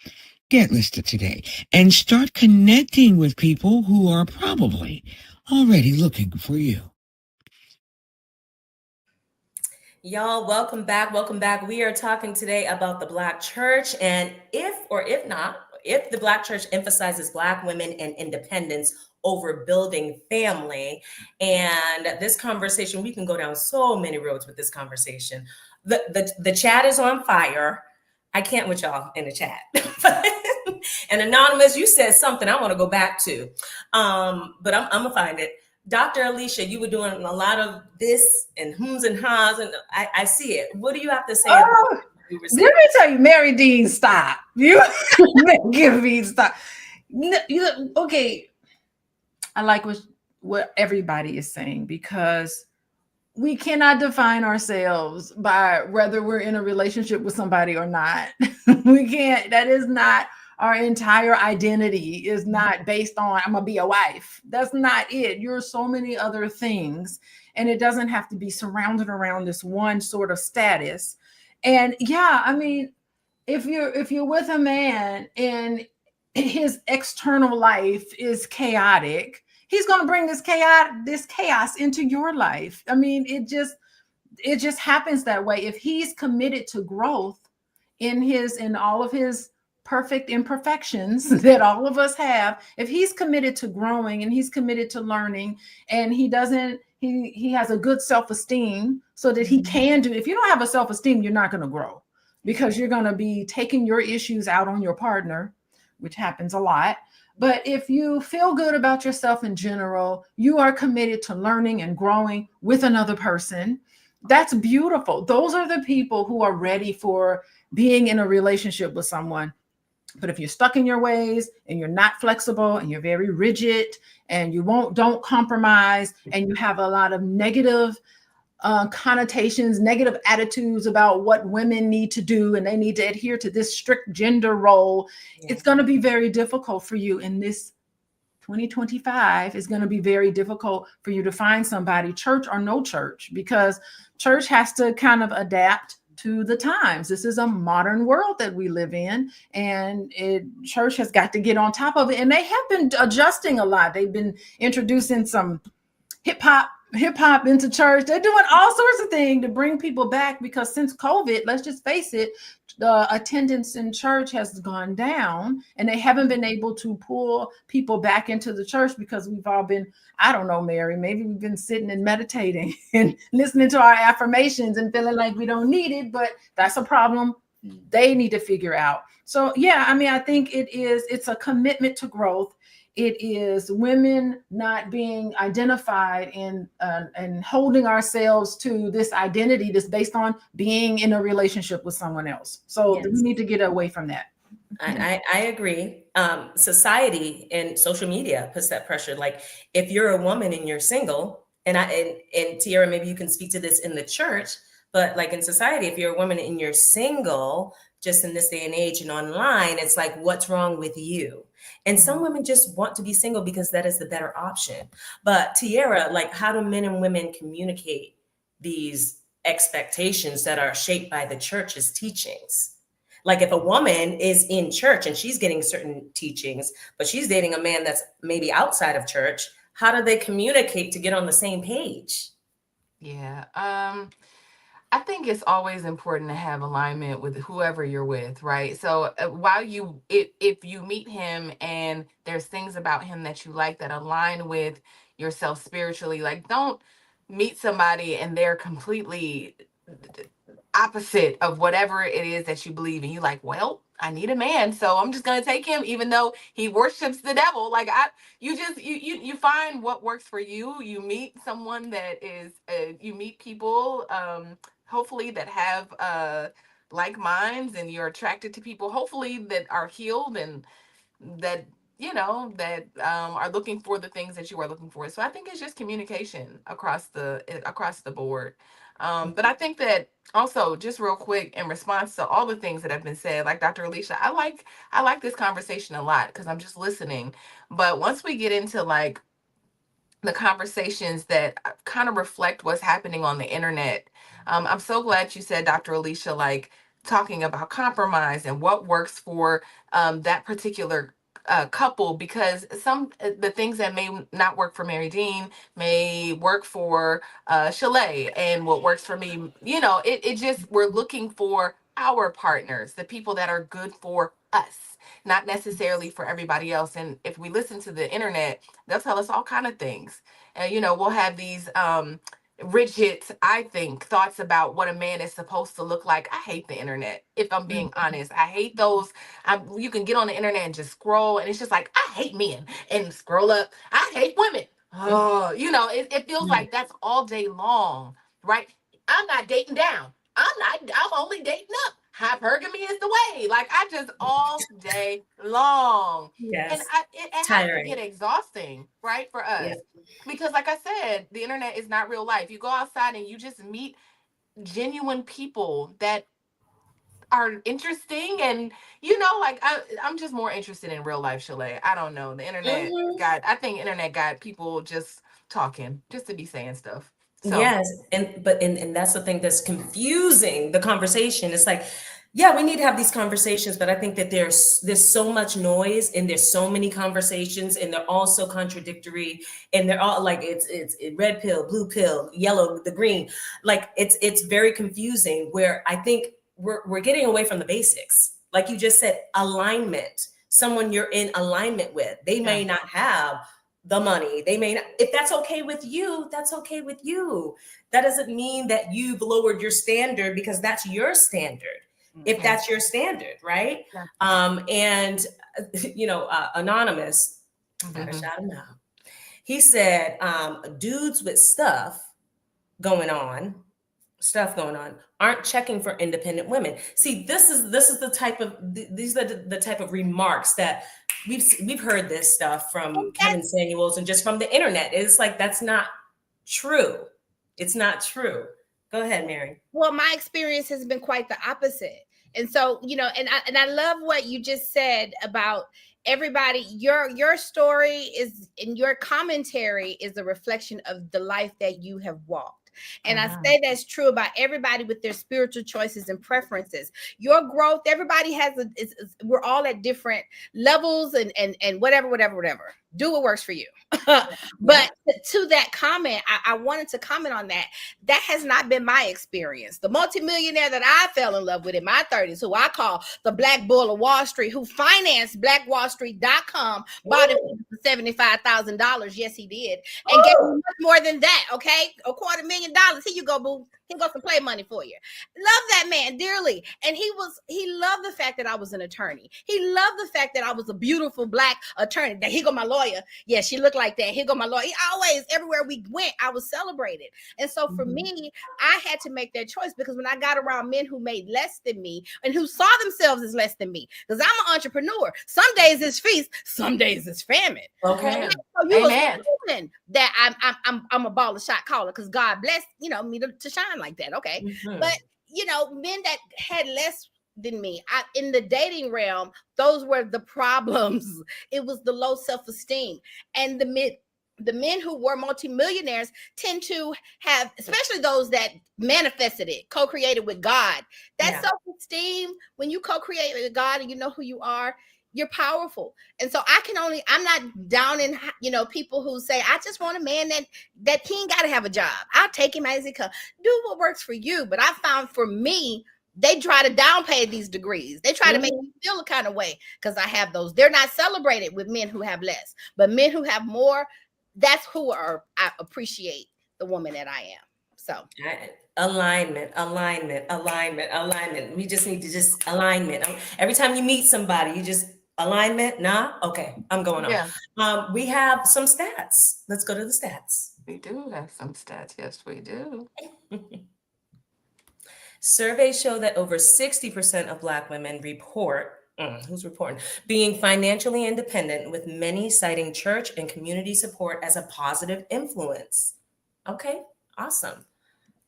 Get listed today and start connecting with people who are probably already looking for you.
Y'all, welcome back. Welcome back. We are talking today about the Black church and if the Black church emphasizes Black women and independence over building family. And this conversation, we can go down so many roads with this conversation. The chat is on fire. I can't with y'all in the chat. And Anonymous, you said something I want to go back to, but I'm gonna find it. Dr. Alicia, you were doing a lot of this and hums and ha's, and I see it. What do you have to say about what you were saying?
Let me tell you, Mary Dean, stop. You give me stop. Okay, I like what everybody is saying, because we cannot define ourselves by whether we're in a relationship with somebody or not. We can't. That is not our entire identity. Is not based on I'm gonna be a wife. That's not it. You're so many other things, and it doesn't have to be surrounded around this one sort of status. And yeah, I mean, if you're with a man and his external life is chaotic, he's going to bring this chaos into your life. I mean, it just happens that way. If he's committed to growth in all of his perfect imperfections that all of us have, if he's committed to growing and he's committed to learning, and he has a good self-esteem so that he can do. If you don't have a self-esteem, you're not going to grow, because you're going to be taking your issues out on your partner, which happens a lot. But if you feel good about yourself in general, you are committed to learning and growing with another person. That's beautiful. Those are the people who are ready for being in a relationship with someone. But if you're stuck in your ways and you're not flexible and you're very rigid and you don't compromise, and you have a lot of negative connotations, negative attitudes about what women need to do, and they need to adhere to this strict gender role, it's going to be very difficult for you in this 2025. Is going to be very difficult for you to find somebody, church or no church, because church has to kind of adapt to the times. This is a modern world that we live in, and church has got to get on top of it. And they have been adjusting a lot. They've been introducing some hip hop into church. They're doing all sorts of things to bring people back, because since COVID, let's just face it, the attendance in church has gone down, and they haven't been able to pull people back into the church because we've all been, I don't know, Mary, maybe we've been sitting and meditating and listening to our affirmations and feeling like we don't need it, but that's a problem they need to figure out. So yeah, I mean, I think it's a commitment to growth. It is women not being identified in and holding ourselves to this identity that's based on being in a relationship with someone else. So we need to get away from that.
I agree. Society and social media puts that pressure. Like, if you're a woman and you're single, and Tiara, maybe you can speak to this in the church, but like in society, if you're a woman and you're single, just in this day and age and online, it's like, what's wrong with you? And some women just want to be single because that is the better option. But Tiara, like, how do men and women communicate these expectations that are shaped by the church's teachings? Like, if a woman is in church and she's getting certain teachings, but she's dating a man that's maybe outside of church, how do they communicate to get on the same page?
Yeah. I think it's always important to have alignment with whoever you're with, right? So if you meet him and there's things about him that you like that align with yourself spiritually, like, don't meet somebody and they're completely opposite of whatever it is that you believe in. You like, well, I need a man, so I'm just gonna take him, even though he worships the devil. Like, you find what works for you. You meet someone that is, you meet people, hopefully that have like minds, and you're attracted to people, hopefully that are healed and that that are looking for the things that you are looking for. So I think it's just communication across the board. But I think that also, just real quick, in response to all the things that have been said, like Dr. Alicia, I like this conversation a lot because I'm just listening. But once we get into like the conversations that kind of reflect what's happening on the internet, I'm so glad you said, Dr. Alicia, like talking about compromise and what works for that particular couple, because the things that may not work for Mary Dean may work for Shalaye, and what works for me, it just, we're looking for our partners, the people that are good for us, not necessarily for everybody else. And if we listen to the internet, they'll tell us all kind of things. And we'll have these rigid, I think, thoughts about what a man is supposed to look like. I hate the internet, if I'm being honest. I hate those. You can get on the internet and just scroll, and it's just like, I hate men, and scroll up, I hate women. Oh, it feels like that's all day long, right? I'm not dating down. I'm only dating up. Hypergamy is the way. Like, I just all day long. And
Yes.
it has to get
Tiring.
exhausting, right, for
Yeah.
us. Because like I said, the internet is not real life. You go outside and you just meet genuine people that are interesting, and like I'm just more interested in real life, Shalaye. I don't know. The internet I think internet got people just talking just to be saying stuff. So
Yes, and that's the thing that's confusing the conversation. It's like, yeah, we need to have these conversations, but I think that there's so much noise and there's so many conversations and they're all so contradictory and they're all like it's red pill, blue pill, yellow, the green. Like it's very confusing where I think we're getting away from the basics. Like you just said, alignment. Someone you're in alignment with. They may not have the money. They may not, if that's okay with you, that's okay with you. That doesn't mean that you've lowered your standard because that's your standard. If that's your standard, right? And Anonymous, gotta shout him out. He said, dudes with stuff going on aren't checking for independent women. See, this is the type of these are the type of remarks that we've heard this stuff from Kevin Samuels and just from the internet. It's like that's not true. It's not true. Go ahead, Mary.
Well, my experience has been quite the opposite. And so, and I love what you just said about everybody. Your story is, and your commentary is a reflection of the life that you have walked. And I say that's true about everybody with their spiritual choices and preferences. Your growth, everybody has we're all at different levels and whatever. Do what works for you. But to that comment, I wanted to comment on that. That has not been my experience. The multimillionaire that I fell in love with in my 30s, who I call the Black Bull of Wall Street, who financed blackwallstreet.com, bought it for $75,000. Yes, he did. And gave me much more than that. Okay. $250,000. Here you go, boo. Here goes some play money for you. Love that man dearly. And he loved the fact that I was an attorney. He loved the fact that I was a beautiful Black attorney. That here go my lawyer. Yeah, she looked like that. Here go my lawyer. He always, everywhere we went, I was celebrated. And so for me, I had to make that choice, because when I got around men who made less than me and who saw themselves as less than me, because I'm an entrepreneur. Some days it's feast, some days it's famine.
Okay.
So you was that I'm a baller shot caller because God blessed me to shine like that. Okay. But men that had less than me, in the dating realm, those were the problems. It was the low self-esteem. And the men who were multimillionaires tend to have, especially those that manifested it, co-created with God, that self-esteem, when you co-create with God and you know who you are, you're powerful. And so I'm not down in, people who say, I just want a man that he ain't got to have a job. I'll take him as he comes. Do what works for you. But I found for me, they try to downplay these degrees. They try to make me feel a kind of way because I have those. They're not celebrated with men who have less, but men who have more, that's who I appreciate the woman that I am. So
alignment. We just need to just alignment. Every time you meet somebody, you just alignment. Nah, okay, I'm going on. We have some stats. Let's go to the stats.
We do have some stats. Yes, we do.
Surveys show that over 60% of Black women report, who's reporting, being financially independent, with many citing church and community support as a positive influence. Okay, awesome.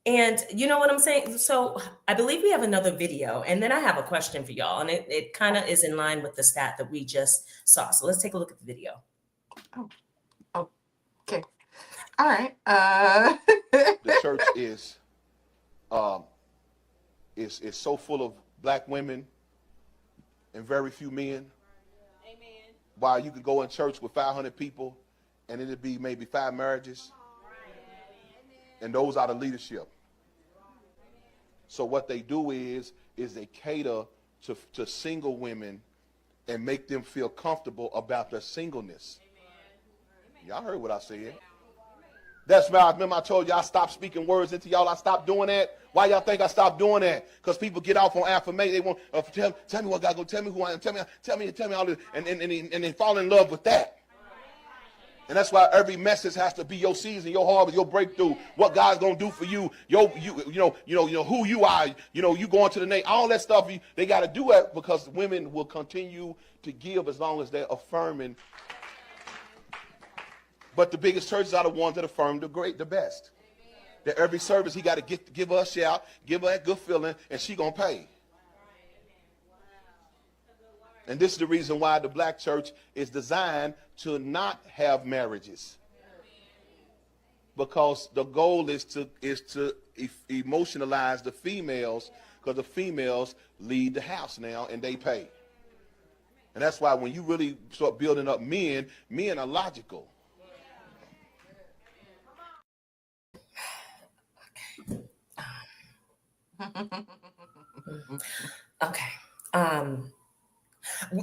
And you know what I'm saying? So I believe we have another video, and then I have a question for y'all, and it kind of is in line with the stat that we just saw. So let's take a look at the video.
Oh, okay. All right.
The church is so full of Black women and very few men. Amen. While you could go in church with 500 people and it'd be maybe 5 marriages. And those are the leadership. So what they do is they cater to single women and make them feel comfortable about their singleness. Y'all heard what I said. That's why I remember I told you I stopped speaking words into y'all. I stopped doing that. Why y'all think I stopped doing that? Because people get off on affirmation. They want tell me what God go. Tell me who I am. Tell me all this, and they fall in love with that. And that's why every message has to be your season, your harvest, your breakthrough. What God's gonna do for you. You know who you are. You know you going to the name. All that stuff. They got to do it because women will continue to give as long as they're affirming. But the biggest churches are the ones that affirm the best. That every service he got to give her a shout, give her that good feeling, and she gonna pay. And this is the reason why the black church is designed to not have marriages, because the goal is to emotionalize the females, because the females lead the house now and they pay. And that's why when you really start building up men are logical.
Okay.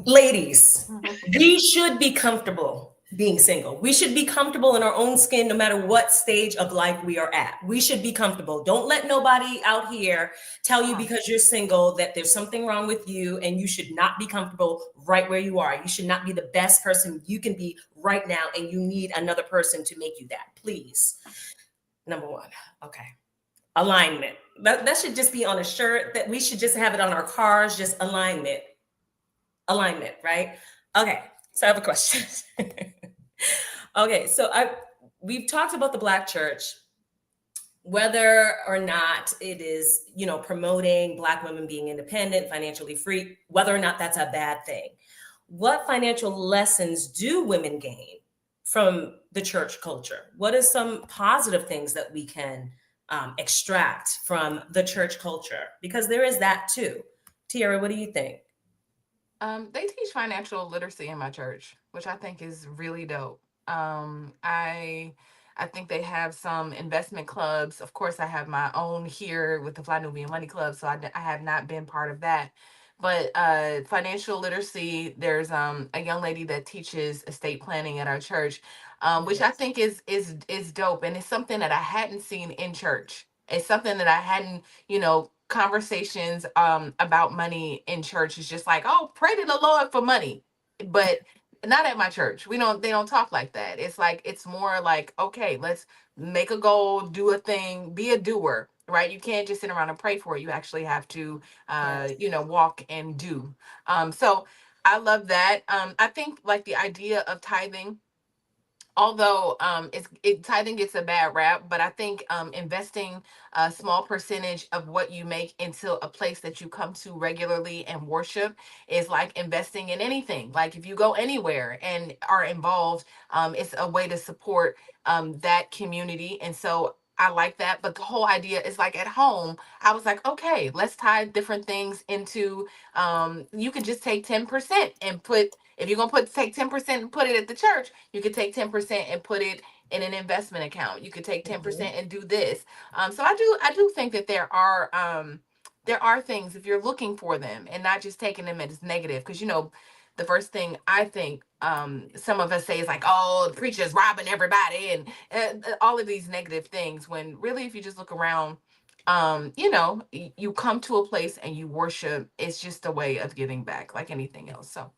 Ladies, we should be comfortable being single. We should be comfortable in our own skin no matter what stage of life we are at. We should be comfortable. Don't let nobody out here tell you because you're single that there's something wrong with you and you should not be comfortable right where you are. You should not be the best person you can be right now and you need another person to make you that. Please. Number one. Okay. Alignment. That should just be on a shirt. That we should just have it on our cars. Just alignment, right? Okay, so I have a question. Okay, so we've talked about the Black church, whether or not it is, promoting Black women being independent, financially free, whether or not that's a bad thing. What financial lessons do women gain from the church culture? What are some positive things that we can extract from the church culture? Because there is that too. Tiara, what do you think?
They teach financial literacy in my church, which I think is really dope. I think they have some investment clubs. Of course, I have my own here with the Fly Nubian Money Club, so I have not been part of that. But financial literacy, there's a young lady that teaches estate planning at our church, which I think is dope, and it's something that I hadn't seen in church. It's something that I hadn't, conversations about money in church is just like, oh, pray to the Lord for money, but not at my church. They don't talk like that. It's more like, okay, let's make a goal, do a thing, be a doer, right? You can't just sit around and pray for it. You actually have to walk and do. So I love that. I think like the idea of tithing, although tithing gets a bad rap, but I think investing a small percentage of what you make into a place that you come to regularly and worship is like investing in anything. Like if you go anywhere and are involved, it's a way to support that community. And so I like that. But the whole idea is like at home, I was like, okay, let's tie different things into, you can just take 10% and put, if you're going to take 10% and put it at the church, you could take 10% and put it in an investment account. You could take 10% and do this. So I do think that there are things if you're looking for them and not just taking them as negative. Because, the first thing I think some of us say is like, oh, the preacher's robbing everybody and all of these negative things. When really, if you just look around, you come to a place and you worship. It's just a way of giving back like anything else. So,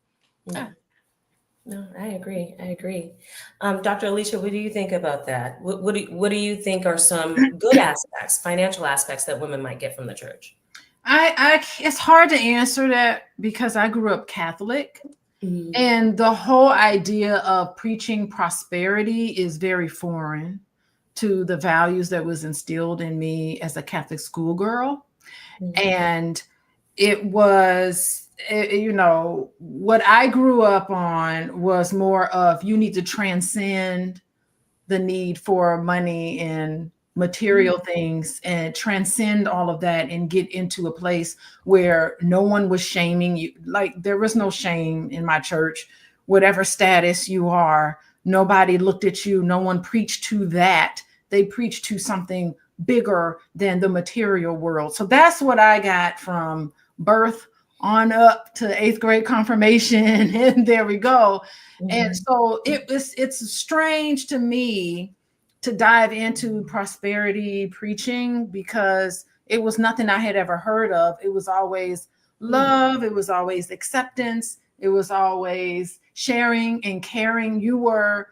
yeah.
No, I agree. Dr. Alicia, what do you think about that? What do you think are some good aspects, financial aspects that women might get from the church?
It's hard to answer that because I grew up Catholic, and the whole idea of preaching prosperity is very foreign to the values that was instilled in me as a Catholic schoolgirl. And it was, what I grew up on was more of you need to transcend the need for money and material things and transcend all of that and get into a place where no one was shaming you. Like there was no shame in my church, whatever status you are, nobody looked at you. No one preached to that. They preached to something bigger than the material world. So that's what I got from birth on up to 8th grade confirmation. And there we go. And so it's strange to me to dive into prosperity preaching because it was nothing I had ever heard of. It was always love, it was always acceptance, it was always sharing and caring. You were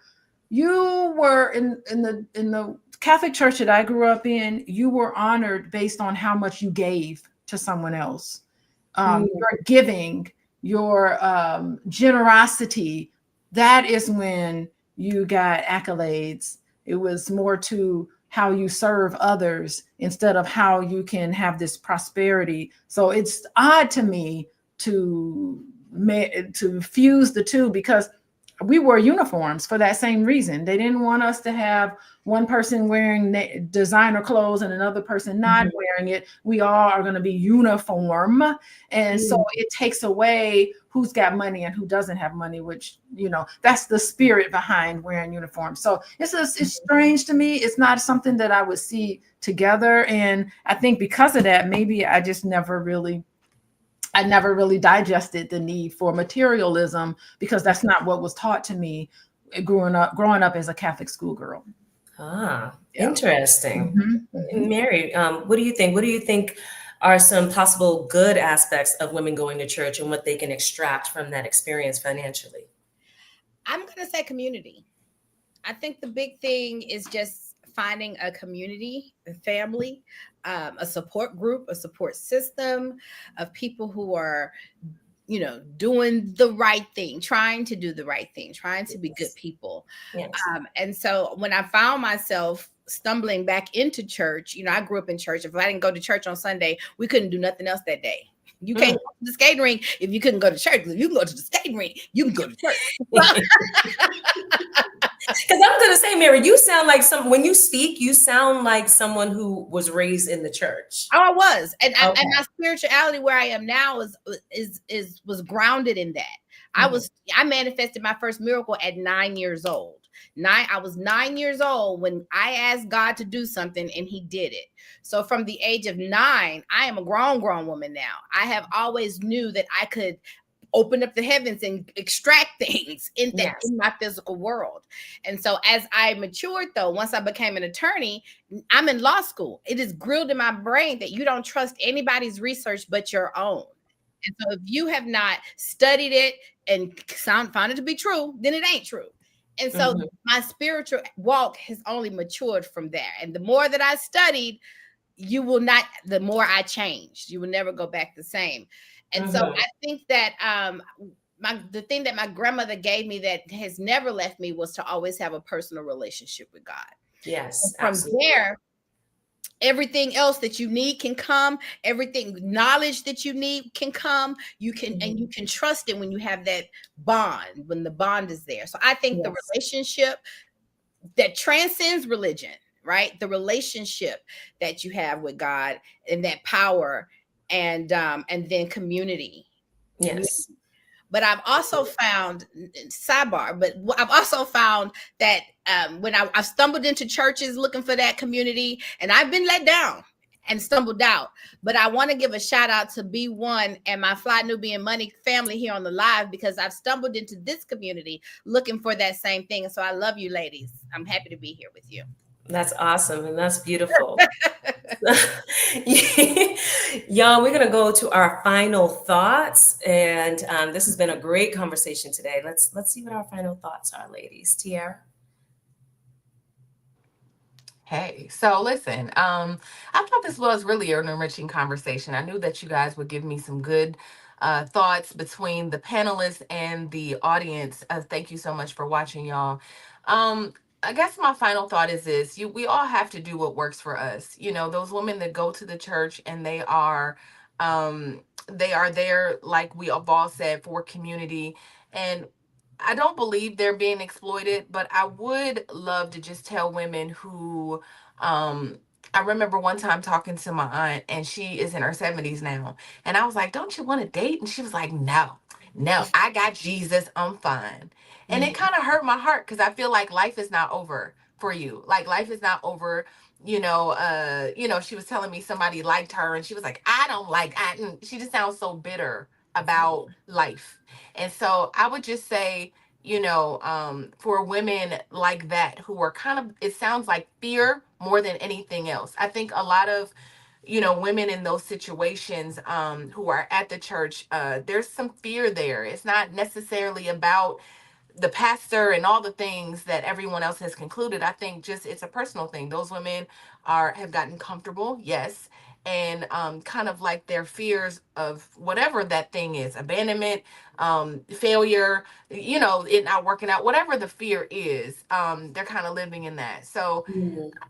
in the Catholic church that I grew up in, you were honored based on how much you gave to someone else. Your giving, your generosity, that is when you got accolades. It was more to how you serve others instead of how you can have this prosperity. So it's odd to me to fuse the two, because we wore uniforms for that same reason. They didn't want us to have one person wearing designer clothes and another person not wearing it. We all are going to be uniform. And so it takes away who's got money and who doesn't have money, which, that's the spirit behind wearing uniforms. So it's strange to me. It's not something that I would see together. And I think because of that, maybe I just never really digested the need for materialism, because that's not what was taught to me growing up as a Catholic schoolgirl.
Interesting. Marye, what do you think? What do you think are some possible good aspects of women going to church and what they can extract from that experience financially?
I'm going to say community. I think the big thing is just finding a community, a family, a support group, a support system of people who are, doing the right thing, trying to do the right thing, trying to be good people. And so when I found myself stumbling back into church, I grew up in church. If I didn't go to church on Sunday, we couldn't do nothing else that day. You can't go to the skating rink if you couldn't go to church. If you can go to the skating rink, you can go to church.
Because I'm going to say, Marye, you sound like when you speak, you sound like someone who was raised in the church.
Oh, I was. And my spirituality where I am now was grounded in that. I manifested my first miracle at 9 years old. I was 9 years old when I asked God to do something and he did it. So from the age of 9, I am a grown woman now. I have always knew that I could open up the heavens and extract things in my physical world. And so as I matured, though, once I became an attorney, I'm in law school. It is grilled in my brain that you don't trust anybody's research but your own. And so if you have not studied it and found it to be true, then it ain't true. And so my spiritual walk has only matured from there. And the more that I studied, the more I changed. You will never go back the same. And so I think that the thing that my grandmother gave me that has never left me was to always have a personal relationship with God.
Yes.
And from there, everything else that you need can come. Everything, knowledge that you need can come. You can and you can trust it when you have that bond, when the bond is there. So I think the relationship that transcends religion, right? The relationship that you have with God and that power, and then community.
Yes.
But I've also found, sidebar, I've also found that when I've stumbled into churches looking for that community, and I've been let down and stumbled out. But I want to give a shout out to B1 and my Fly Nubian Money family here on the live, because I've stumbled into this community looking for that same thing. And so I love you, ladies. I'm happy to be here with you.
That's awesome. And that's beautiful. Y'all, we're going to go to our final thoughts. And this has been a great conversation today. Let's see what our final thoughts are, ladies. Tiara?
Hey, so listen, I thought this was really an enriching conversation. I knew that you guys would give me some good thoughts between the panelists and the audience. Thank you so much for watching, y'all. I guess my final thought is this: we all have to do what works for us. Those women that go to the church and they are there, like we have all said, for community. And I don't believe they're being exploited, but I would love to just tell women who, I remember one time talking to my aunt, and she is in her 70s now. And I was like, don't you want to date? And she was like, no, I got Jesus. I'm fine. And it kind of hurt my heart, because I feel like life is not over for you. Like, life is not over. She was telling me somebody liked her, and she was like, she just sounds so bitter about life. And so I would just say, for women like that who are kind of, it sounds like fear more than anything else. I think a lot of, women in those situations who are at the church, there's some fear there. It's not necessarily about the pastor and all the things that everyone else has concluded. I think just it's a personal thing. Those women have gotten comfortable, yes, and kind of like their fears of whatever that thing is, abandonment, failure, it not working out, whatever the fear is, they're kind of living in that. So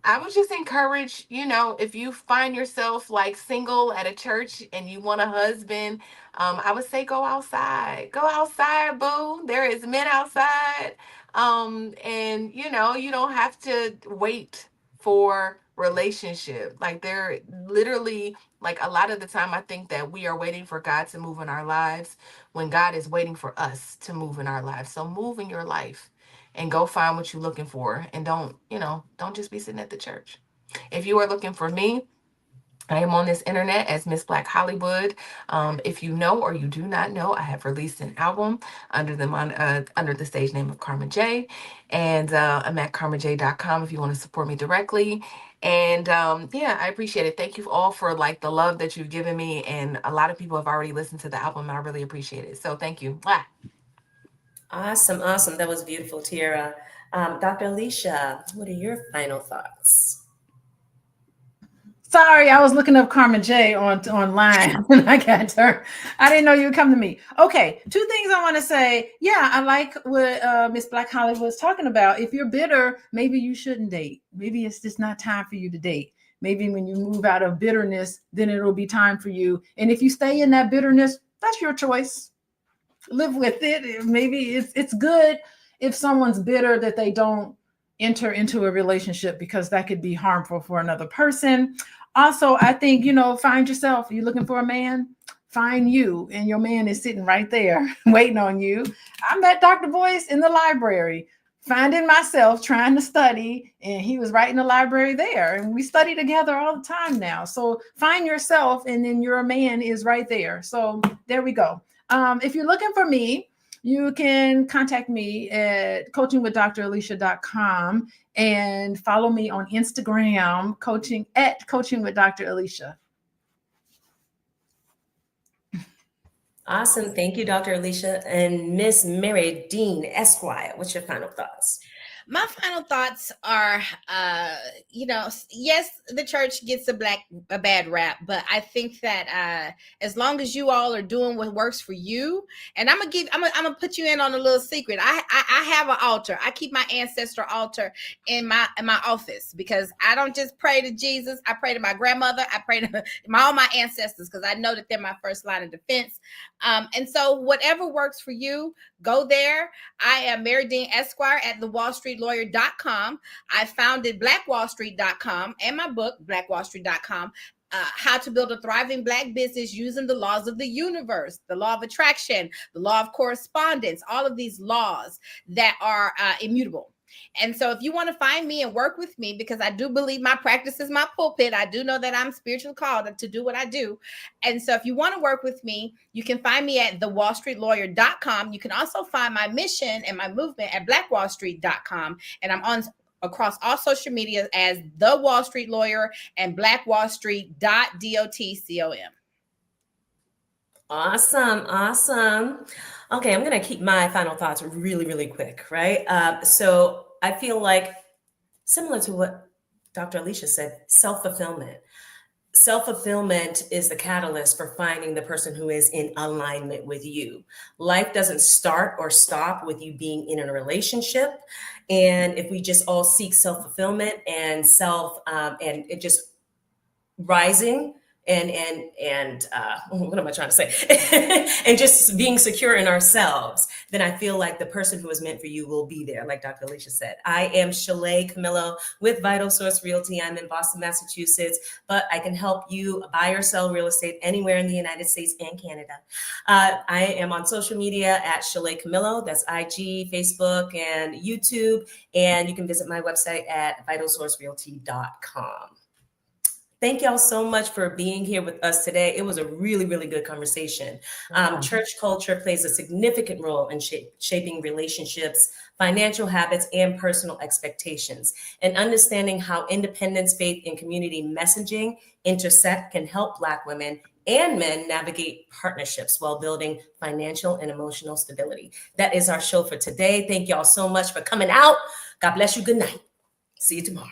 I would just encourage, if you find yourself like single at a church and you want a husband, I would say go outside. Go outside, boo. There is men outside. And you don't have to wait for relationship. Like they're literally, like, a lot of the time I think that we are waiting for God to move in our lives when God is waiting for us to move in our lives. So move in your life and go find what you're looking for, and don't just be sitting at the church. If you are looking for me, I am on this internet as Miss Black Hollywood. If you know or you do not know, I have released an album under the stage name of Karma J, and I'm at karmaj.com if you want to support me directly. And yeah, I appreciate it. Thank you all for like the love that you've given me, and a lot of people have already listened to the album, and I really appreciate it. So thank you. Mwah.
Awesome, awesome. That was beautiful, Tiara. Dr. Alicia, what are your final thoughts?
Sorry, I was looking up Karma J online and I got her. I didn't know you would come to me. Okay, two things I want to say. Yeah, I like what Miss Black Hollywood was talking about. If you're bitter, maybe you shouldn't date. Maybe it's just not time for you to date. Maybe when you move out of bitterness, then it'll be time for you. And if you stay in that bitterness, that's your choice. Live with it. Maybe it's good if someone's bitter that they don't enter into a relationship, because that could be harmful for another person. Also, I think, find yourself. You're looking for a man, find you, and your man is sitting right there waiting on you. I met Dr. Boyce in the library, finding myself trying to study, and he was right in the library there, and we study together all the time now. So find yourself, and then your man is right there. So there we go. If you're looking for me, you can contact me at coachingwithdralicia.com and follow me on Instagram, coaching with Dr. Alicia.
Awesome. Thank you, Dr. Alicia. And Miss Marye Dean, Esquire, what's your final thoughts?
My final thoughts are, yes, the church gets a bad rap, but I think that as long as you all are doing what works for you, and I'm gonna put you in on a little secret. I have an altar. I keep my ancestor altar in my office, because I don't just pray to Jesus. I pray to my grandmother. I pray to all my ancestors, because I know that they're my first line of defense. And so whatever works for you, go there. I am Marye Dean Esquire at thewallstreetlawyer.com. I founded blackwallstreet.com and my book, blackwallstreet.com, how to build a thriving Black business using the laws of the universe, the law of attraction, the law of correspondence, all of these laws that are immutable. And so if you want to find me and work with me, because I do believe my practice is my pulpit, I do know that I'm spiritually called to do what I do. And so if you want to work with me, you can find me at thewallstreetlawyer.com. You can also find my mission and my movement at blackwallstreet.com. And I'm on across all social media as The Wall Street Lawyer and blackwallstreet.dotcom.
Awesome, awesome. Okay, I'm going to keep my final thoughts really, really quick, right? So I feel like, similar to what Dr. Alicia said, self-fulfillment. Self-fulfillment is the catalyst for finding the person who is in alignment with you. Life doesn't start or stop with you being in a relationship. And if we just all seek self-fulfillment and and it just rising and what am I trying to say? And just being secure in ourselves, then I feel like the person who is meant for you will be there, like Dr. Alicia said. I am Shalaye Camillo with Vital Source Realty. I'm in Boston, Massachusetts, but I can help you buy or sell real estate anywhere in the United States and Canada. I am on social media at Shalaye Camillo. That's IG, Facebook, and YouTube. And you can visit my website at vitalsourcerealty.com. Thank y'all so much for being here with us today. It was a really, really good conversation. Church culture plays a significant role in shaping relationships, financial habits, and personal expectations. And understanding how independence, faith, and community messaging intersect can help Black women and men navigate partnerships while building financial and emotional stability. That is our show for today. Thank y'all so much for coming out. God bless you. Good night. See you tomorrow.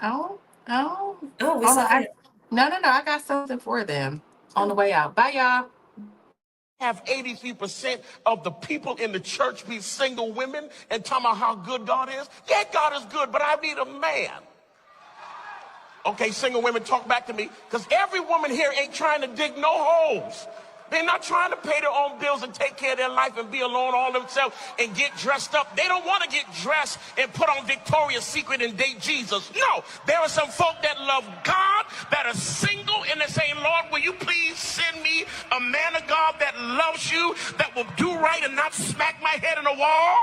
Oh,
Oh, we
hold
saw
on.
it.
No, I got something for them on the way out. Bye, y'all.
Have 83% of the people in the church be single women and talking about how good God is. Yeah, God is good, but I need a man. Okay, single women, talk back to me, because every woman here ain't trying to dig no holes. They're not trying to pay their own bills and take care of their life and be alone all themselves and get dressed up. They don't want to get dressed and put on Victoria's Secret and date Jesus. No, there are some folk that love God, that are single, and they're saying, Lord, will you please send me a man of God that loves you, that will do right and not smack my head in a wall?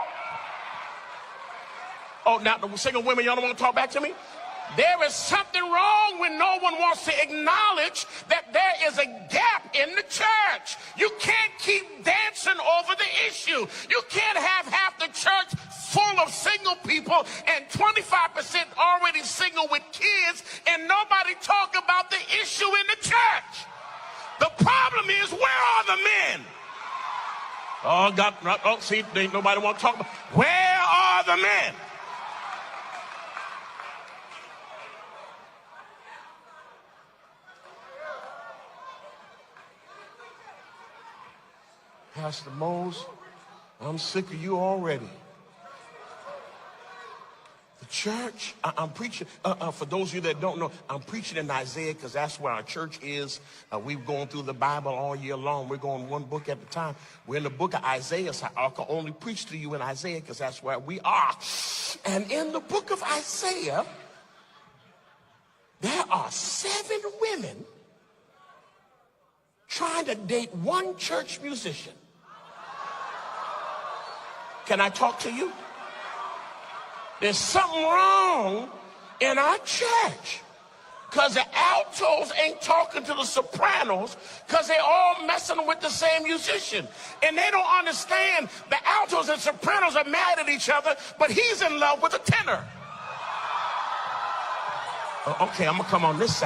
Oh, now the single women, y'all don't want to talk back to me? There is something wrong when no one wants to acknowledge that there is a gap in the church. You can't keep dancing over the issue. You can't have half the church full of single people and 25% already single with kids and nobody talk about the issue in the church. The problem is, where are the men? Oh, see, ain't nobody want to talk about. Where are the men? Pastor Mose, I'm sick of you already. The church, I'm preaching, for those of you that don't know, I'm preaching in Isaiah because that's where our church is. We've gone through the Bible all year long. We're going one book at a time. We're in the book of Isaiah, so I can only preach to you in Isaiah because that's where we are. And in the book of Isaiah, there are 7 women trying to date one church musician. Can I talk to you? There's something wrong in our church because the altos ain't talking to the sopranos because they're all messing with the same musician. And they don't understand the altos and sopranos are mad at each other, but he's in love with a tenor. Okay, I'm going to come on this side.